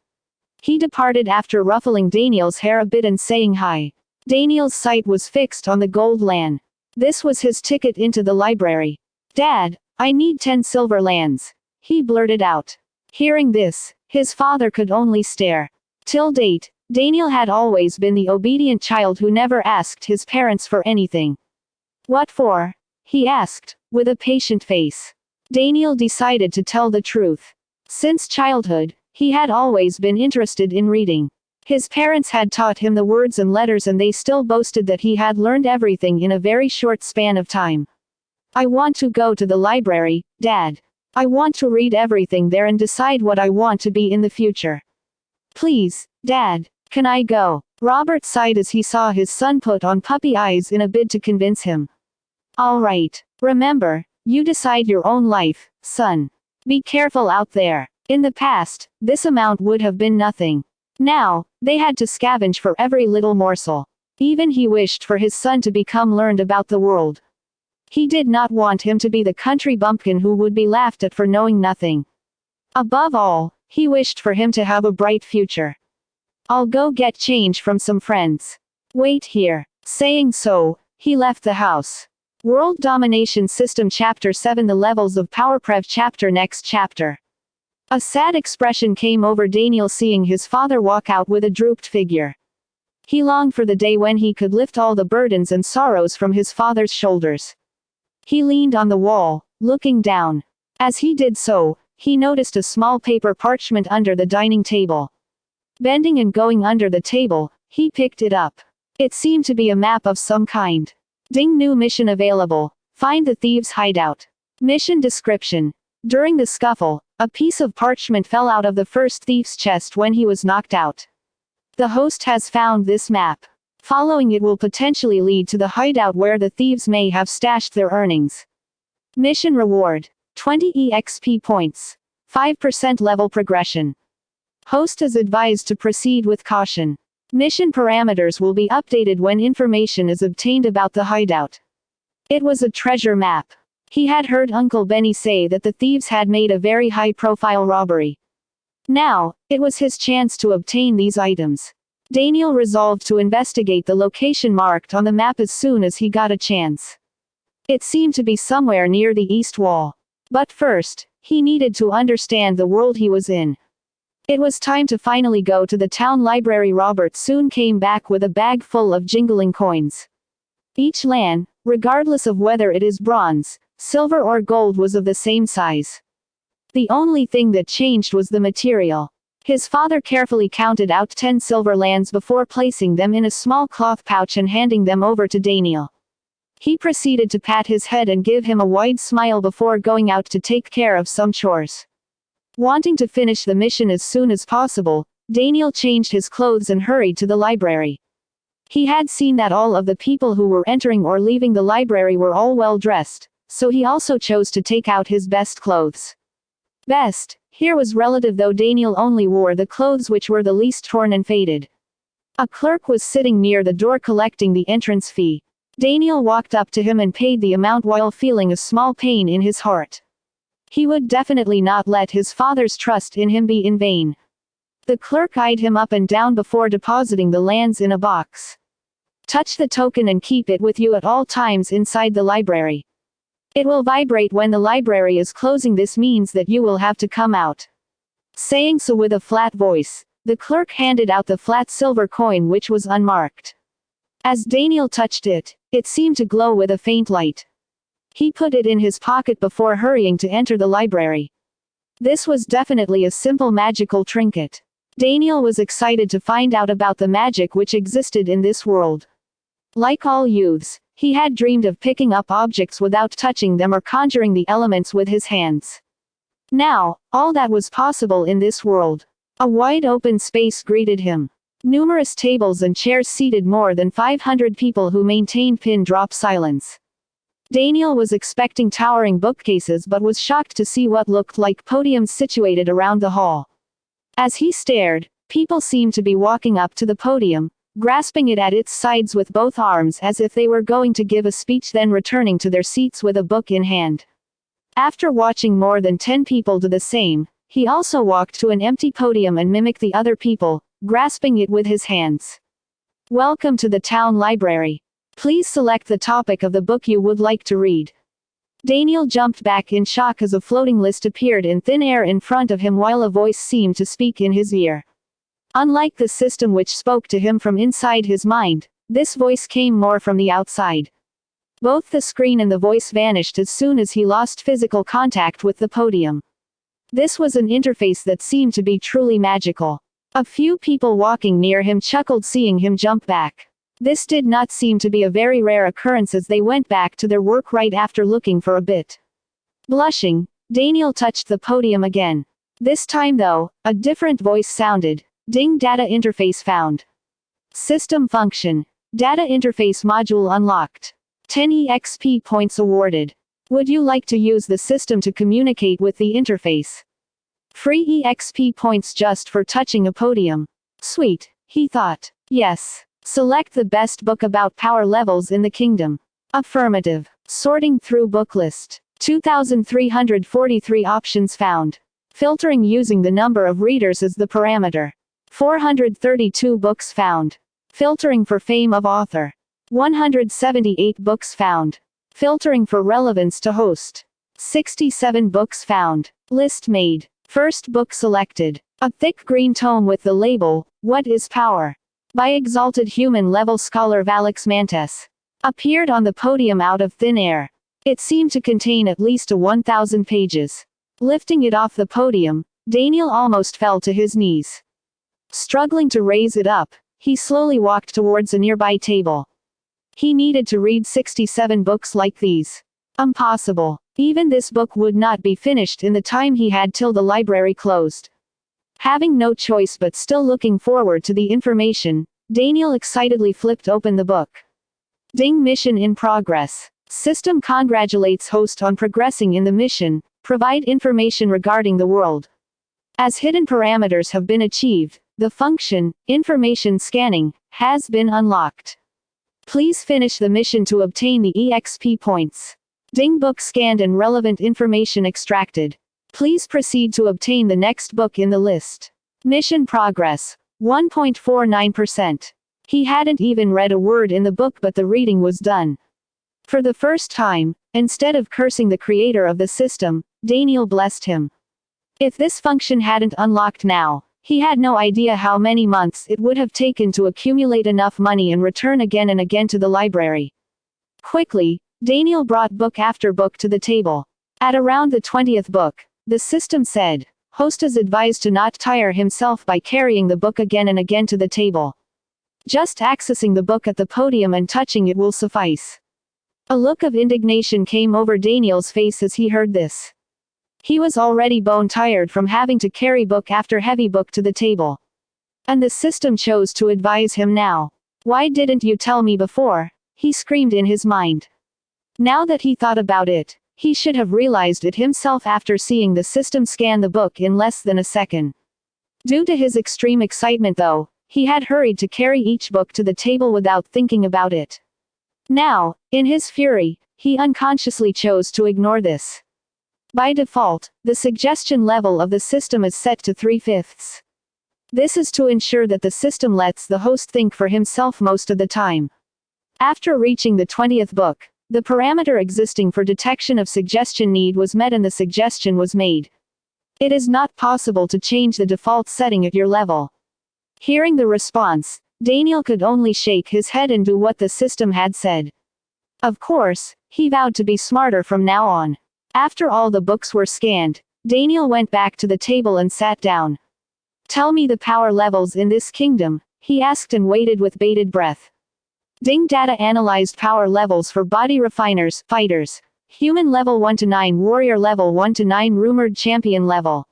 He departed after ruffling Daniel's hair a bit and saying hi. Daniel's sight was fixed on the gold lan. This was his ticket into the library. Dad, I need 10 silver lands, he blurted out. Hearing this, his father could only stare. Till date, Daniel had always been the obedient child who never asked his parents for anything. What for? He asked, with a patient face. Daniel decided to tell the truth. Since childhood, he had always been interested in reading. His parents had taught him the words and letters and they still boasted that he had learned everything in a very short span of time. I want to go to the library, Dad. I want to read everything there and decide what I want to be in the future. Please, Dad, can I go? Robert sighed as he saw his son put on puppy eyes in a bid to convince him. All right. Remember, you decide your own life, son. Be careful out there. In the past, this amount would have been nothing. Now, they had to scavenge for every little morsel. Even he wished for his son to become learned about the world. He did not want him to be the country bumpkin who would be laughed at for knowing nothing. Above all, he wished for him to have a bright future. I'll go get change from some friends. Wait here. Saying so, he left the house. World Domination System Chapter 7 The Levels of Power Prev Chapter Next chapter. A sad expression came over Daniel seeing his father walk out with a drooped figure. He longed for the day when he could lift all the burdens and sorrows from his father's shoulders. He leaned on the wall, looking down. As he did so, he noticed a small paper parchment under the dining table. Bending and going under the table, he picked it up. It seemed to be a map of some kind. Ding, new mission available. Find the thieves' hideout. Mission description. During the scuffle, a piece of parchment fell out of the first thief's chest when he was knocked out. The host has found this map. Following it will potentially lead to the hideout where the thieves may have stashed their earnings. Mission reward. 20 EXP points. 5% level progression. Host is advised to proceed with caution. Mission parameters will be updated when information is obtained about the hideout. It was a treasure map. He had heard Uncle Benny say that the thieves had made a very high-profile robbery. Now, it was his chance to obtain these items. Daniel resolved to investigate the location marked on the map as soon as he got a chance. It seemed to be somewhere near the east wall. But first, he needed to understand the world he was in. It was time to finally go to the town library. Robert soon came back with a bag full of jingling coins. Each lan, regardless of whether it is bronze, silver or gold, was of the same size. The only thing that changed was the material. His father carefully counted out 10 silver lands before placing them in a small cloth pouch and handing them over to Daniel. He proceeded to pat his head and give him a wide smile before going out to take care of some chores. Wanting to finish the mission as soon as possible, Daniel changed his clothes and hurried to the library. He had seen that all of the people who were entering or leaving the library were all well dressed, so he also chose to take out his best clothes. Best, here was relative, though Daniel only wore the clothes which were the least torn and faded. A clerk was sitting near the door collecting the entrance fee. Daniel walked up to him and paid the amount while feeling a small pain in his heart. He would definitely not let his father's trust in him be in vain. The clerk eyed him up and down before depositing the lands in a box. Touch the token and keep it with you at all times inside the library. It will vibrate when the library is closing. This means that you will have to come out. Saying so with a flat voice, the clerk handed out the flat silver coin which was unmarked. As Daniel touched it, it seemed to glow with a faint light. He put it in his pocket before hurrying to enter the library. This was definitely a simple magical trinket. Daniel was excited to find out about the magic which existed in this world. Like all youths, he had dreamed of picking up objects without touching them or conjuring the elements with his hands. Now, all that was possible in this world. A wide open space greeted him. Numerous tables and chairs seated more than 500 people who maintained pin-drop silence. Daniel was expecting towering bookcases but was shocked to see what looked like podiums situated around the hall. As he stared, people seemed to be walking up to the podium, grasping it at its sides with both arms as if they were going to give a speech, then returning to their seats with a book in hand. After watching more than 10 people do the same, he also walked to an empty podium and mimicked the other people, grasping it with his hands. Welcome to the town library. Please select the topic of the book you would like to read. Daniel jumped back in shock as a floating list appeared in thin air in front of him while a voice seemed to speak in his ear. Unlike the system which spoke to him from inside his mind, this voice came more from the outside. Both the screen and the voice vanished as soon as he lost physical contact with the podium. This was an interface that seemed to be truly magical. A few people walking near him chuckled seeing him jump back. This did not seem to be a very rare occurrence as they went back to their work right after looking for a bit. Blushing, Daniel touched the podium again. This time though, a different voice sounded. Ding, data interface found. System function. Data interface module unlocked. 10 EXP points awarded. Would you like to use the system to communicate with the interface? Free EXP points just for touching a podium. Sweet, he thought. Yes. Select the best book about power levels in the kingdom. Affirmative. Sorting through book list. 2,343 options found. Filtering using the number of readers as the parameter. 432 books found. Filtering for fame of author. 178 books found. Filtering for relevance to host. 67 books found. List made. First book selected. A thick green tome with the label, What is Power? By exalted human-level scholar Valix Mantes. Appeared on the podium out of thin air. It seemed to contain at least 1,000 pages. Lifting it off the podium, Daniel almost fell to his knees. Struggling to raise it up, he slowly walked towards a nearby table. He needed to read 67 books like these. Impossible. Even this book would not be finished in the time he had till the library closed. Having no choice but still looking forward to the information, Daniel excitedly flipped open the book. Ding, mission in progress. System congratulates host on progressing in the mission, provide information regarding the world. As hidden parameters have been achieved, the function, information scanning, has been unlocked. Please finish the mission to obtain the EXP points. Ding, book scanned and relevant information extracted. Please proceed to obtain the next book in the list. Mission progress, 1.49%. He hadn't even read a word in the book, but the reading was done. For the first time, instead of cursing the creator of the system, Daniel blessed him. If this function hadn't unlocked now, he had no idea how many months it would have taken to accumulate enough money and return again and again to the library. Quickly, Daniel brought book after book to the table. At around the 20th book, the system said, host is advised to not tire himself by carrying the book again and again to the table. Just accessing the book at the podium and touching it will suffice. A look of indignation came over Daniel's face as he heard this. He was already bone tired from having to carry book after heavy book to the table. And the system chose to advise him now. Why didn't you tell me before? He screamed in his mind. Now that he thought about it, he should have realized it himself after seeing the system scan the book in less than a second. Due to his extreme excitement though, he had hurried to carry each book to the table without thinking about it. Now, in his fury, he unconsciously chose to ignore this. By default, the suggestion level of the system is set to 3/5. This is to ensure that the system lets the host think for himself most of the time. After reaching the 20th book, the parameter existing for detection of suggestion need was met and the suggestion was made. It is not possible to change the default setting at your level. Hearing the response, Daniel could only shake his head and do what the system had said. Of course, he vowed to be smarter from now on. After all the books were scanned, Daniel went back to the table and sat down. Tell me the power levels in this kingdom, he asked and waited with bated breath. Ding, data analyzed power levels for body refiners, fighters. Human level 1 to 9, warrior level 1 to 9, rumored champion level.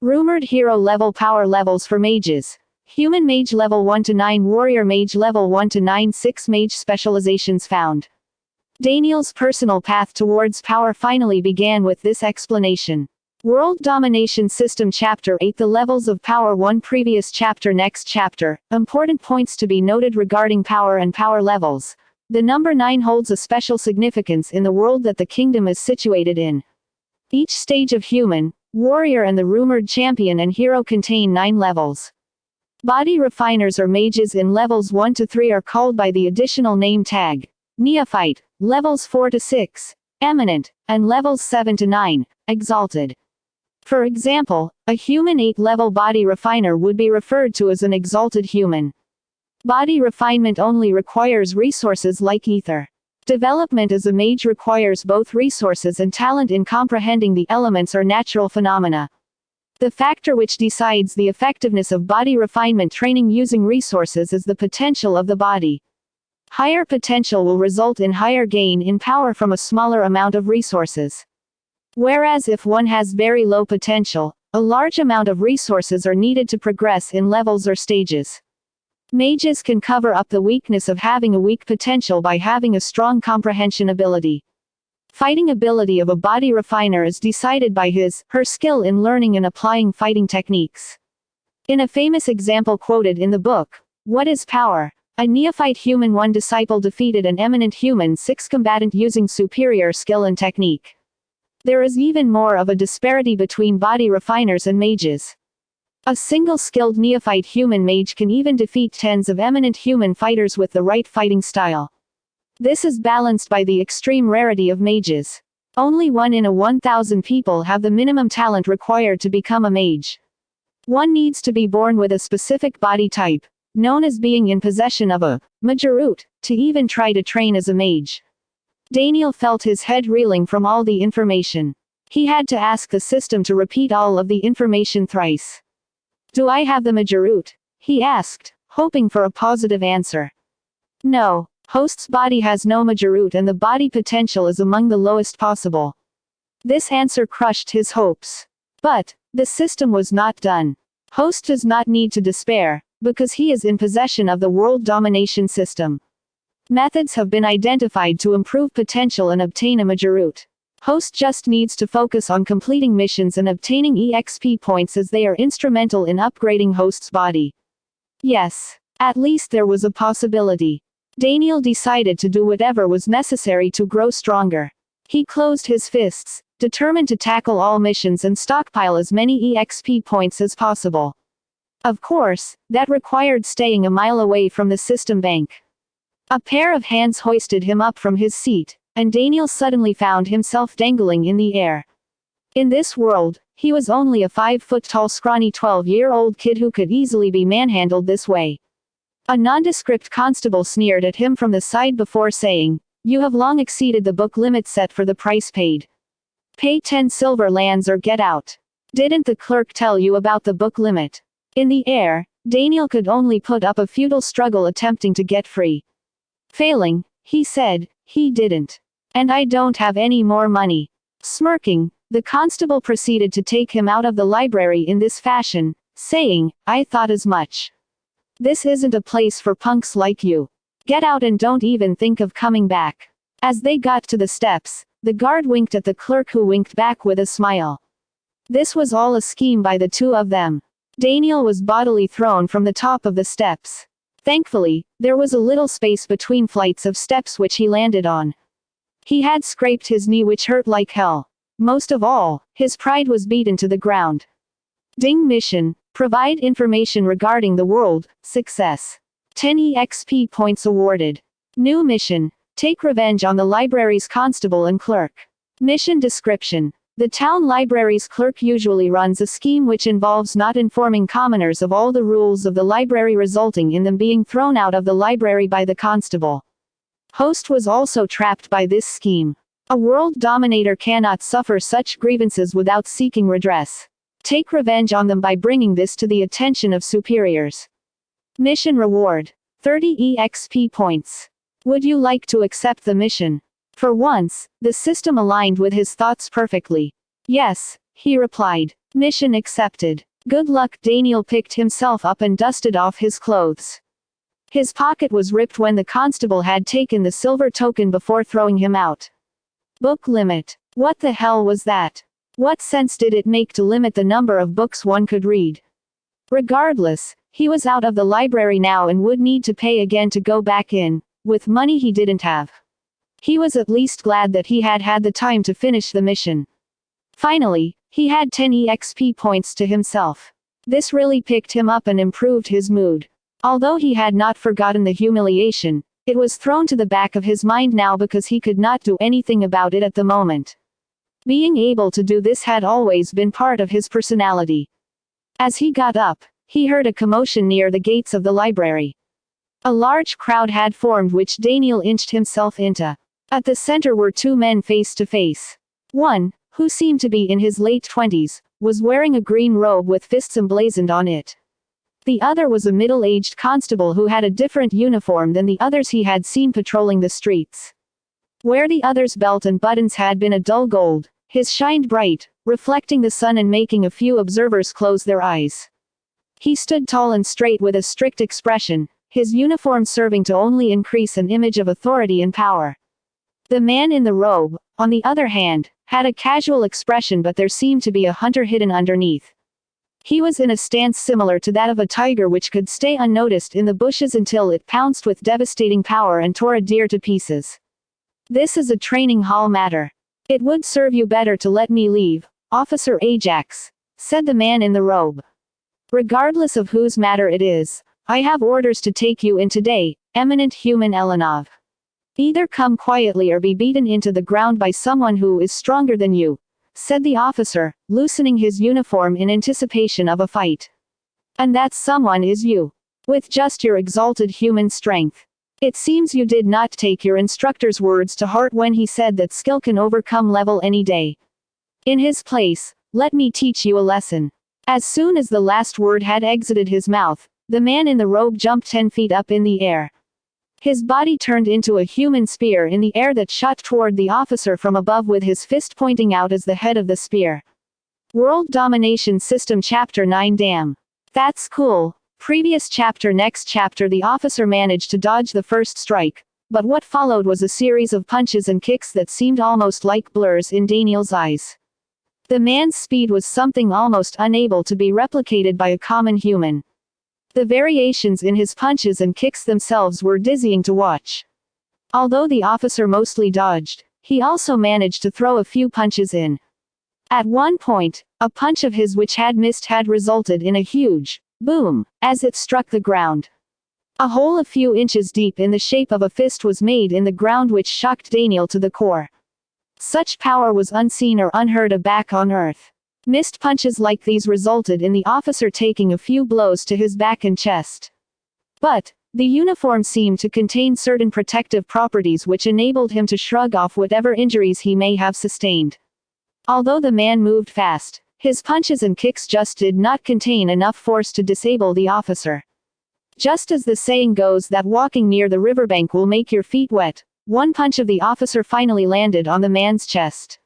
Rumored hero level power levels for mages. Human mage level 1 to 9, warrior mage level 1 to 9, 6 mage specializations found. Daniel's personal path towards power finally began with this explanation. World Domination System Chapter 8, the levels of power 1, previous chapter, next chapter. Important points to be noted regarding power and power levels. The number 9 holds a special significance in the world that the kingdom is situated in. Each stage of human, warrior and the rumored champion and hero contain 9 levels. Body refiners or mages in levels 1 to 3 are called by the additional name tag, neophyte, levels 4 to 6, eminent, and levels 7 to 9, exalted. For example, a human 8-level body refiner would be referred to as an exalted human. Body refinement only requires resources like ether. Development as a mage requires both resources and talent in comprehending the elements or natural phenomena. The factor which decides the effectiveness of body refinement training using resources is the potential of the body. Higher potential will result in higher gain in power from a smaller amount of resources. Whereas if one has very low potential, a large amount of resources are needed to progress in levels or stages. Mages can cover up the weakness of having a weak potential by having a strong comprehension ability. Fighting ability of a body refiner is decided by her skill in learning and applying fighting techniques. In a famous example quoted in the book, What is Power? A neophyte human 1 disciple defeated an eminent human 6 combatant using superior skill and technique. There is even more of a disparity between body refiners and mages. A single skilled neophyte human mage can even defeat tens of eminent human fighters with the right fighting style. This is balanced by the extreme rarity of mages. Only 1 in a 1,000 people have the minimum talent required to become a mage. One needs to be born with a specific body type, known as being in possession of a majarut, to even try to train as a mage. Daniel felt his head reeling from all the information. He had to ask the system to repeat all of the information thrice. "Do I have the majarut?" he asked, hoping for a positive answer. "No. Host's body has no majarut and the body potential is among the lowest possible." This answer crushed his hopes. But the system was not done. Host does not need to despair, because he is in possession of the world domination system. Methods have been identified to improve potential and obtain a majarut. Host just needs to focus on completing missions and obtaining EXP points, as they are instrumental in upgrading Host's body. Yes, at least there was a possibility. Daniel decided to do whatever was necessary to grow stronger. He closed his fists, determined to tackle all missions and stockpile as many EXP points as possible. Of course, that required staying a mile away from the system bank. A pair of hands hoisted him up from his seat, and Daniel suddenly found himself dangling in the air. In this world, he was only a 5-foot-tall scrawny 12-year-old kid who could easily be manhandled this way. A nondescript constable sneered at him from the side before saying, "You have long exceeded the book limit set for the price paid. Pay 10 silver lands or get out. Didn't the clerk tell you about the book limit?" In the air, Daniel could only put up a futile struggle attempting to get free. Failing, he said, "He didn't. And I don't have any more money." Smirking, the constable proceeded to take him out of the library in this fashion, saying, "I thought as much. This isn't a place for punks like you. Get out and don't even think of coming back." As they got to the steps, the guard winked at the clerk, who winked back with a smile. This was all a scheme by the two of them. Daniel was bodily thrown from the top of the steps. Thankfully, there was a little space between flights of steps which he landed on. He had scraped his knee, which hurt like hell. Most of all, his pride was beaten to the ground. Ding mission. Provide information regarding the world. Success. 10 EXP points awarded. New mission. Take revenge on the library's constable and clerk. Mission description. The town library's clerk usually runs a scheme which involves not informing commoners of all the rules of the library, resulting in them being thrown out of the library by the constable. Host was also trapped by this scheme. A world dominator cannot suffer such grievances without seeking redress. Take revenge on them by bringing this to the attention of superiors. Mission reward. 30 EXP points. Would you like to accept the mission? For once, the system aligned with his thoughts perfectly. Yes, he replied. Mission accepted. Good luck. Daniel picked himself up and dusted off his clothes. His pocket was ripped when the constable had taken the silver token before throwing him out. Book limit. What the hell was that? What sense did it make to limit the number of books one could read? Regardless, he was out of the library now and would need to pay again to go back in, with money he didn't have. He was at least glad that he had had the time to finish the mission. Finally, he had 10 EXP points to himself. This really picked him up and improved his mood. Although he had not forgotten the humiliation, it was thrown to the back of his mind now because he could not do anything about it at the moment. Being able to do this had always been part of his personality. As he got up, he heard a commotion near the gates of the library. A large crowd had formed, which Daniel inched himself into. At the center were two men face to face. One, who seemed to be in his late 20s, was wearing a green robe with fists emblazoned on it. The other was a middle-aged constable who had a different uniform than the others he had seen patrolling the streets. Where the other's belt and buttons had been a dull gold, his shined bright, reflecting the sun and making a few observers close their eyes. He stood tall and straight with a strict expression, his uniform serving to only increase an image of authority and power. The man in the robe, on the other hand, had a casual expression, but there seemed to be a hunter hidden underneath. He was in a stance similar to that of a tiger, which could stay unnoticed in the bushes until it pounced with devastating power and tore a deer to pieces. This is a training hall matter. It would serve you better to let me leave, Officer Ajax, said the man in the robe. Regardless of whose matter it is, I have orders to take you in today, eminent human Elenov. Either come quietly or be beaten into the ground by someone who is stronger than you, said the officer, loosening his uniform in anticipation of a fight. And that someone is you. With just your exalted human strength. It seems you did not take your instructor's words to heart when he said that skill can overcome level any day. In his place, let me teach you a lesson. As soon as the last word had exited his mouth, the man in the robe jumped 10 feet up in the air. His body turned into a human spear in the air that shot toward the officer from above with his fist pointing out as the head of the spear. World Domination System Chapter 9. Damn. That's cool. Previous chapter. Next chapter. The officer managed to dodge the first strike, but what followed was a series of punches and kicks that seemed almost like blurs in Daniel's eyes. The man's speed was something almost unable to be replicated by a common human. The variations in his punches and kicks themselves were dizzying to watch. Although the officer mostly dodged, he also managed to throw a few punches in. At one point, a punch of his which had missed had resulted in a huge boom as it struck the ground. A hole a few inches deep in the shape of a fist was made in the ground which shocked Daniel to the core. Such power was unseen or unheard of back on Earth. Missed punches like these resulted in the officer taking a few blows to his back and chest. But the uniform seemed to contain certain protective properties which enabled him to shrug off whatever injuries he may have sustained. Although the man moved fast, his punches and kicks just did not contain enough force to disable the officer. Just as the saying goes that walking near the riverbank will make your feet wet, one punch of the officer finally landed on the man's chest.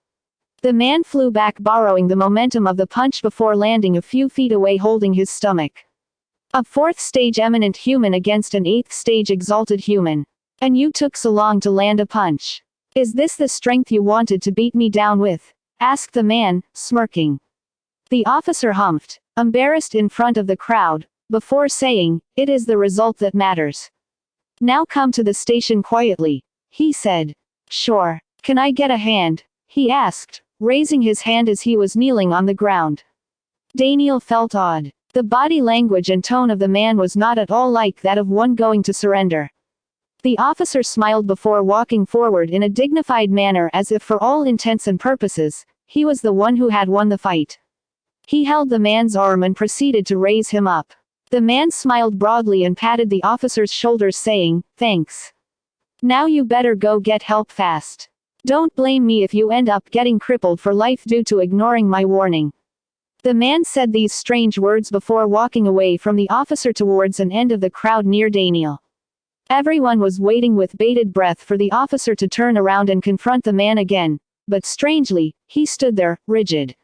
The man flew back, borrowing the momentum of the punch before landing a few feet away, holding his stomach. A 4th stage eminent human against an 8th stage exalted human. And you took so long to land a punch. Is this the strength you wanted to beat me down with? Asked the man, smirking. The officer humphed, embarrassed in front of the crowd, before saying, "It is the result that matters. Now come to the station quietly," he said. "Sure. Can I get a hand?" he asked, raising his hand as he was kneeling on the ground. Daniel felt odd. The body language and tone of the man was not at all like that of one going to surrender. The officer smiled before walking forward in a dignified manner, as if for all intents and purposes, he was the one who had won the fight. He held the man's arm and proceeded to raise him up. The man smiled broadly and patted the officer's shoulders, saying, "Thanks. Now you better go get help fast. Don't blame me if you end up getting crippled for life due to ignoring my warning." The man said these strange words before walking away from the officer towards an end of the crowd near Daniel. Everyone was waiting with bated breath for the officer to turn around and confront the man again, but strangely, he stood there, rigid.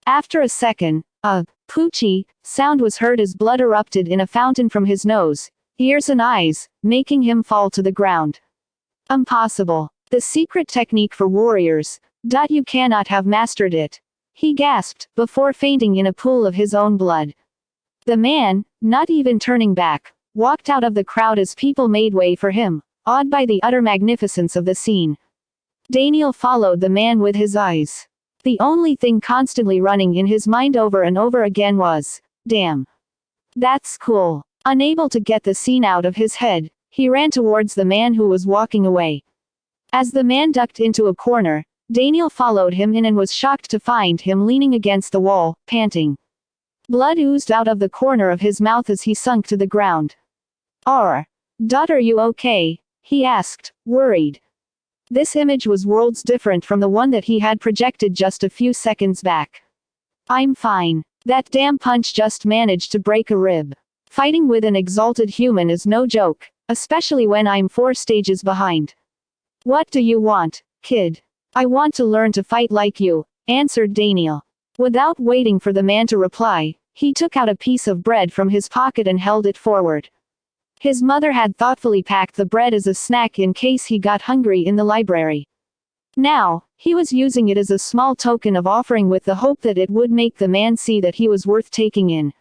After a second, a poochie sound was heard as blood erupted in a fountain from his nose, ears and eyes, making him fall to the ground. Impossible. The secret technique for warriors. You cannot have mastered it. He gasped, before fainting in a pool of his own blood. The man, not even turning back, walked out of the crowd as people made way for him, awed by the utter magnificence of the scene. Daniel followed the man with his eyes. The only thing constantly running in his mind over and over again was, "Damn. That's cool." Unable to get the scene out of his head, he ran towards the man who was walking away. As the man ducked into a corner, Daniel followed him in and was shocked to find him leaning against the wall, panting. Blood oozed out of the corner of his mouth as he sunk to the ground. Are you okay?" he asked, worried. This image was worlds different from the one that he had projected just a few seconds back. "I'm fine. That damn punch just managed to break a rib. Fighting with an exalted human is no joke, especially when I'm 4 stages behind." "What do you want, kid?" "I want to learn to fight like you," answered Daniel. Without waiting for the man to reply, he took out a piece of bread from his pocket and held it forward. His mother had thoughtfully packed the bread as a snack in case he got hungry in the library. Now, he was using it as a small token of offering with the hope that it would make the man see that he was worth taking in.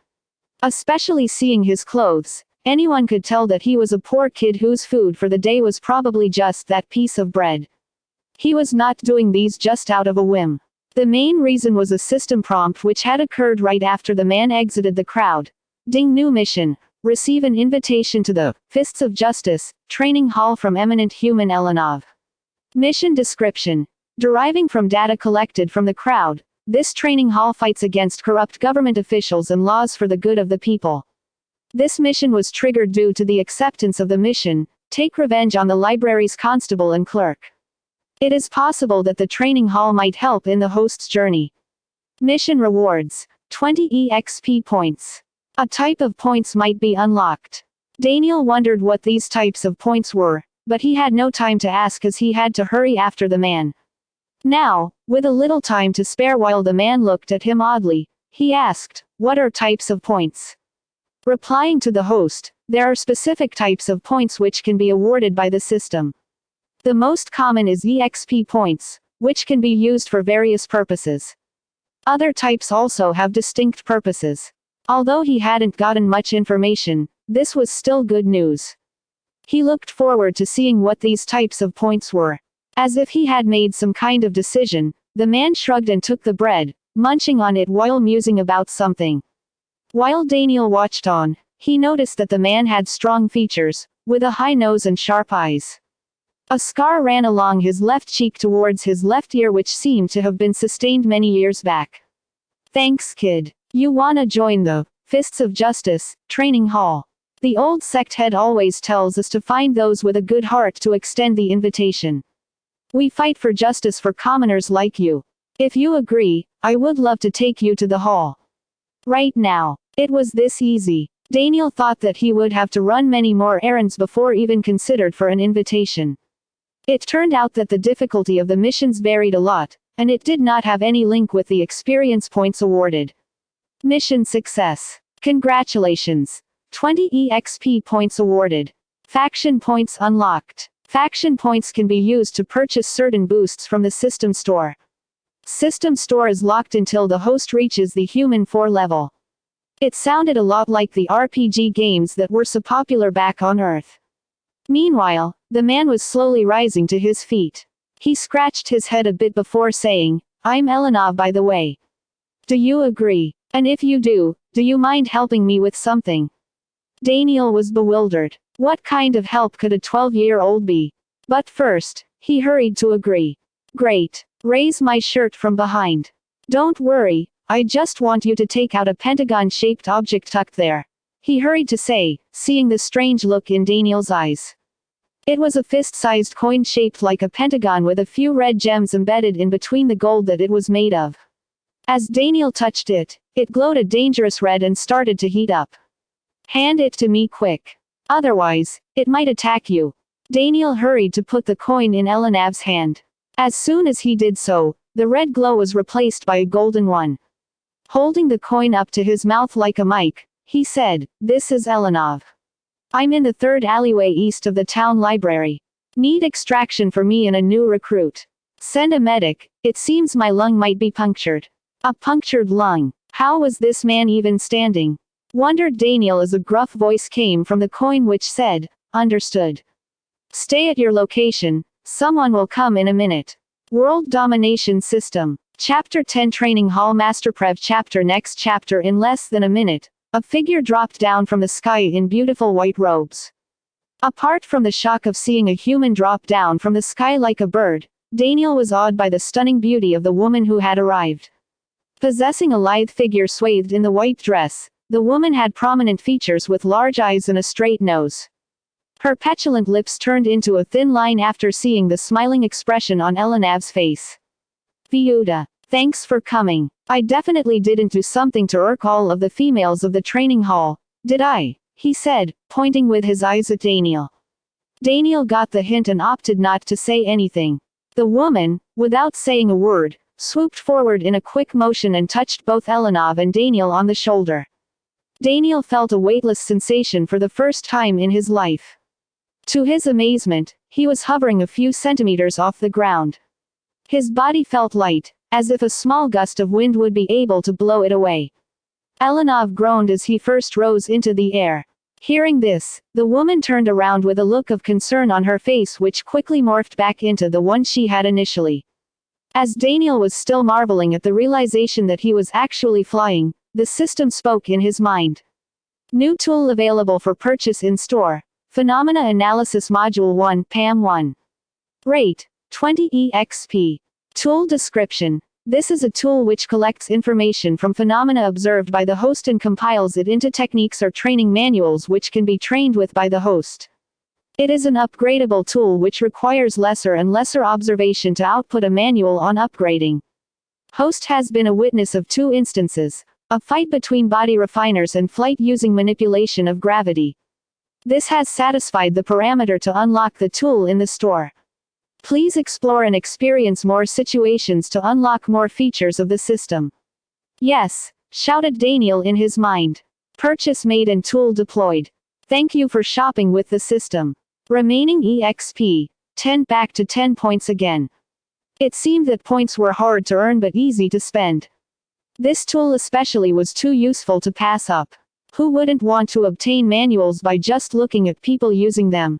Especially seeing his clothes, anyone could tell that he was a poor kid whose food for the day was probably just that piece of bread. He was not doing these just out of a whim. The main reason was a system prompt which had occurred right after the man exited the crowd. Ding, new mission. receive an invitation to the Fists of Justice training hall from eminent human Elenov. Mission description. Deriving from data collected from the crowd, this training hall fights against corrupt government officials and laws for the good of the people. This mission was triggered due to the acceptance of the mission, take revenge on the library's constable and clerk. It is possible that the training hall might help in the host's journey. Mission rewards. 20 EXP points. A type of points might be unlocked. Daniel wondered what these types of points were, but he had no time to ask as he had to hurry after the man. Now, with a little time to spare while the man looked at him oddly, he asked, "What are types of points?" Replying to the host, there are specific types of points which can be awarded by the system. The most common is EXP points, which can be used for various purposes. Other types also have distinct purposes. Although he hadn't gotten much information, this was still good news. He looked forward to seeing what these types of points were. As if he had made some kind of decision, the man shrugged and took the bread, munching on it while musing about something. While Daniel watched on, he noticed that the man had strong features, with a high nose and sharp eyes. A scar ran along his left cheek towards his left ear which seemed to have been sustained many years back. "Thanks, kid. You wanna join the Fists of Justice training hall? The old sect head always tells us to find those with a good heart to extend the invitation. We fight for justice for commoners like you. If you agree, I would love to take you to the hall." Right now. It was this easy. Daniel thought that he would have to run many more errands before even considered for an invitation. It turned out that the difficulty of the missions varied a lot, and it did not have any link with the experience points awarded. Mission success. Congratulations. 20 EXP points awarded. Faction points unlocked. Faction points can be used to purchase certain boosts from the system store. System store is locked until the host reaches the human 4 level. It sounded a lot like the RPG games that were so popular back on Earth. Meanwhile, the man was slowly rising to his feet. He scratched his head a bit before saying, "I'm Elenov by the way. Do you agree? And if you do you mind helping me with something?" Daniel was bewildered. What kind of help could a 12-year-old be? But first, he hurried to agree. "Great. Raise my shirt from behind. Don't worry, I just want you to take out a pentagon-shaped object tucked there," he hurried to say, seeing the strange look in Daniel's eyes. It was a fist-sized coin shaped like a pentagon with a few red gems embedded in between the gold that it was made of. As Daniel touched it, it glowed a dangerous red and started to heat up. "Hand it to me quick. Otherwise, it might attack you." Daniel hurried to put the coin in Elenav's hand. As soon as he did so, the red glow was replaced by a golden one. Holding the coin up to his mouth like a mic, he said, "This is Elenov. I'm in the 3rd alleyway east of the town library. Need extraction for me and a new recruit. Send a medic, it seems my lung might be punctured." A punctured lung. How was this man even standing? Wondered Daniel as a gruff voice came from the coin which said, "Understood. Stay at your location, someone will come in a minute." World Domination System. Chapter 10 Training Hall Masterprev Chapter Next chapter. In less than a minute, a figure dropped down from the sky in beautiful white robes. Apart from the shock of seeing a human drop down from the sky like a bird, Daniel was awed by the stunning beauty of the woman who had arrived. Possessing a lithe figure swathed in the white dress, the woman had prominent features with large eyes and a straight nose. Her petulant lips turned into a thin line after seeing the smiling expression on Elenav's face. "Viuda, thanks for coming. I definitely didn't do something to irk all of the females of the training hall, did I?" he said, pointing with his eyes at Daniel. Daniel got the hint and opted not to say anything. The woman, without saying a word, swooped forward in a quick motion and touched both Elenov and Daniel on the shoulder. Daniel felt a weightless sensation for the first time in his life. To his amazement, he was hovering a few centimeters off the ground. His body felt light, as if a small gust of wind would be able to blow it away. Elenov groaned as he first rose into the air. Hearing this, the woman turned around with a look of concern on her face which quickly morphed back into the one she had initially. As Daniel was still marveling at the realization that he was actually flying, the system spoke in his mind. New tool available for purchase in store. Phenomena Analysis Module 1, PAM 1. Rate, 20 EXP. Tool description. This is a tool which collects information from phenomena observed by the host and compiles it into techniques or training manuals which can be trained with by the host. It is an upgradable tool which requires lesser and lesser observation to output a manual on upgrading. Host has been a witness of two instances, a fight between body refiners and flight using manipulation of gravity. This has satisfied the parameter to unlock the tool in the store. Please explore and experience more situations to unlock more features of the system. Yes, shouted Daniel in his mind. Purchase made and tool deployed. Thank you for shopping with the system. Remaining EXP, 10 back to 10 points again. It seemed that points were hard to earn but easy to spend. This tool especially was too useful to pass up. Who wouldn't want to obtain manuals by just looking at people using them?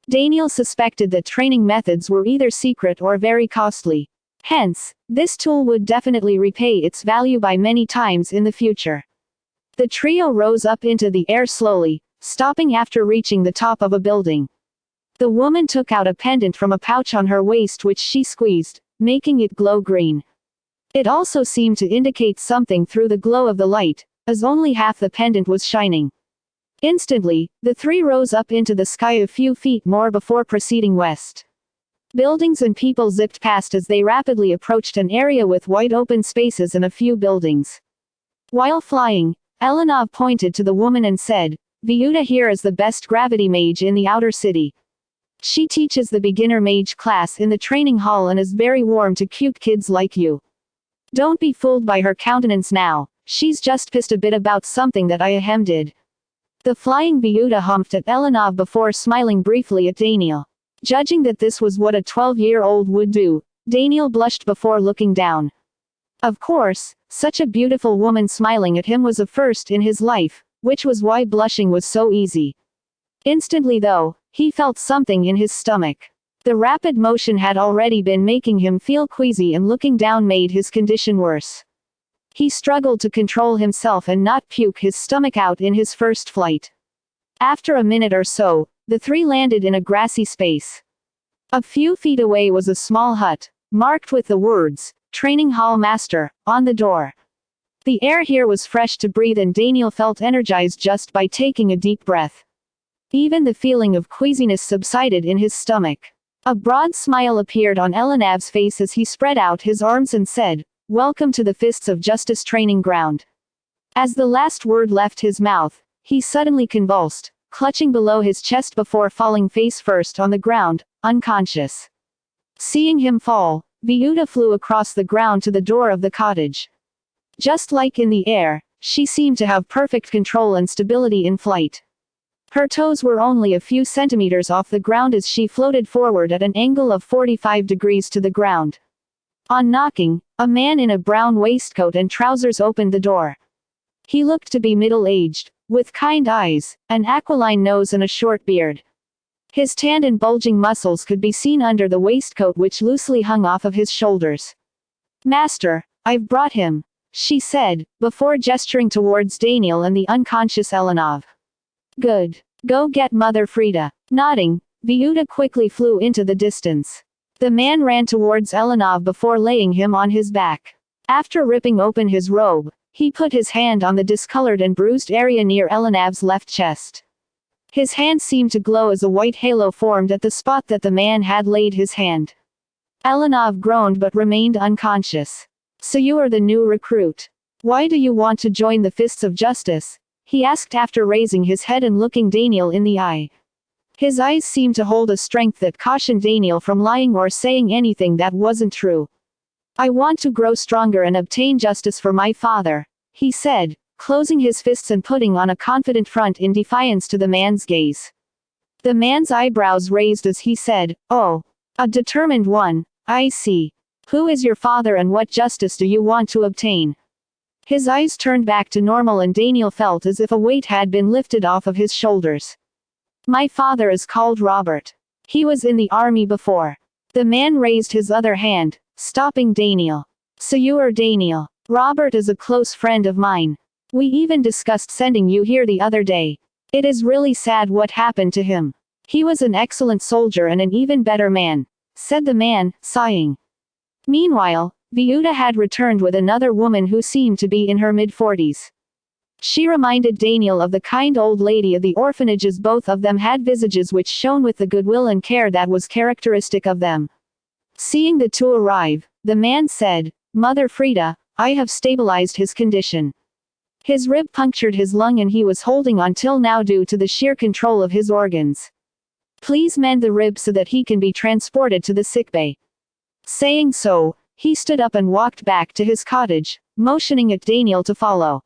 Daniel suspected that training methods were either secret or very costly. Hence, this tool would definitely repay its value by many times in the future. The trio rose up into the air slowly, stopping after reaching the top of a building. The woman took out a pendant from a pouch on her waist which she squeezed, making it glow green. It also seemed to indicate something through the glow of the light, as only half the pendant was shining. Instantly, the three rose up into the sky a few feet more before proceeding west. Buildings and people zipped past as they rapidly approached an area with wide open spaces and a few buildings. While flying, Elenov pointed to the woman and said, "Vyuta here is the best gravity mage in the outer city. She teaches the beginner mage class in the training hall and is very warm to cute kids like you. Don't be fooled by her countenance now. She's just pissed a bit about something that I did." The flying Vyuta humped at Elenov before smiling briefly at Daniel. Judging that this was what a 12-year-old would do, Daniel blushed before looking down. Of course, such a beautiful woman smiling at him was a first in his life, which was why blushing was so easy. Instantly though, he felt something in his stomach. The rapid motion had already been making him feel queasy and looking down made his condition worse. He struggled to control himself and not puke his stomach out in his first flight. After a minute or so, the three landed in a grassy space. A few feet away was a small hut, marked with the words, "Training Hall Master," on the door. The air here was fresh to breathe and Daniel felt energized just by taking a deep breath. Even the feeling of queasiness subsided in his stomach. A broad smile appeared on Elenav's face as he spread out his arms and said, "Welcome to the Fists of Justice training ground." As the last word left his mouth, he suddenly convulsed, clutching below his chest before falling face first on the ground, unconscious. Seeing him fall, Vyuta flew across the ground to the door of the cottage. Just like in the air, she seemed to have perfect control and stability in flight. Her toes were only a few centimeters off the ground as she floated forward at an angle of 45 degrees to the ground. On knocking, a man in a brown waistcoat and trousers opened the door. He looked to be middle-aged, with kind eyes, an aquiline nose and a short beard. His tanned and bulging muscles could be seen under the waistcoat which loosely hung off of his shoulders. "Master, I've brought him," she said, before gesturing towards Daniel and the unconscious Elenov. "Good. Go get Mother Frida." Nodding, Vyuta quickly flew into the distance. The man ran towards Elenov before laying him on his back. After ripping open his robe, he put his hand on the discolored and bruised area near Elenov's left chest. His hand seemed to glow as a white halo formed at the spot that the man had laid his hand. Elenov groaned but remained unconscious. "So you are the new recruit. Why do you want to join the Fists of Justice?" he asked after raising his head and looking Daniel in the eye. His eyes seemed to hold a strength that cautioned Daniel from lying or saying anything that wasn't true. "I want to grow stronger and obtain justice for my father," he said, closing his fists and putting on a confident front in defiance to the man's gaze. The man's eyebrows raised as he said, "Oh, a determined one, I see. Who is your father and what justice do you want to obtain?" His eyes turned back to normal and Daniel felt as if a weight had been lifted off of his shoulders. "My father is called Robert. He was in the army before." The man raised his other hand, stopping Daniel. "So you are Daniel. Robert is a close friend of mine." We even discussed sending you here the other day. It is really sad what happened to him. He was an excellent soldier and an even better man," said the man, sighing. Meanwhile, Vyuda had returned with another woman who seemed to be in her mid-40s. She reminded Daniel of the kind old lady of the orphanages. Both of them had visages which shone with the goodwill and care that was characteristic of them. Seeing the two arrive, the man said, "Mother Frida, I have stabilized his condition. His rib punctured his lung and he was holding on till now due to the sheer control of his organs. Please mend the rib so that he can be transported to the sickbay." Saying so, he stood up and walked back to his cottage, motioning at Daniel to follow.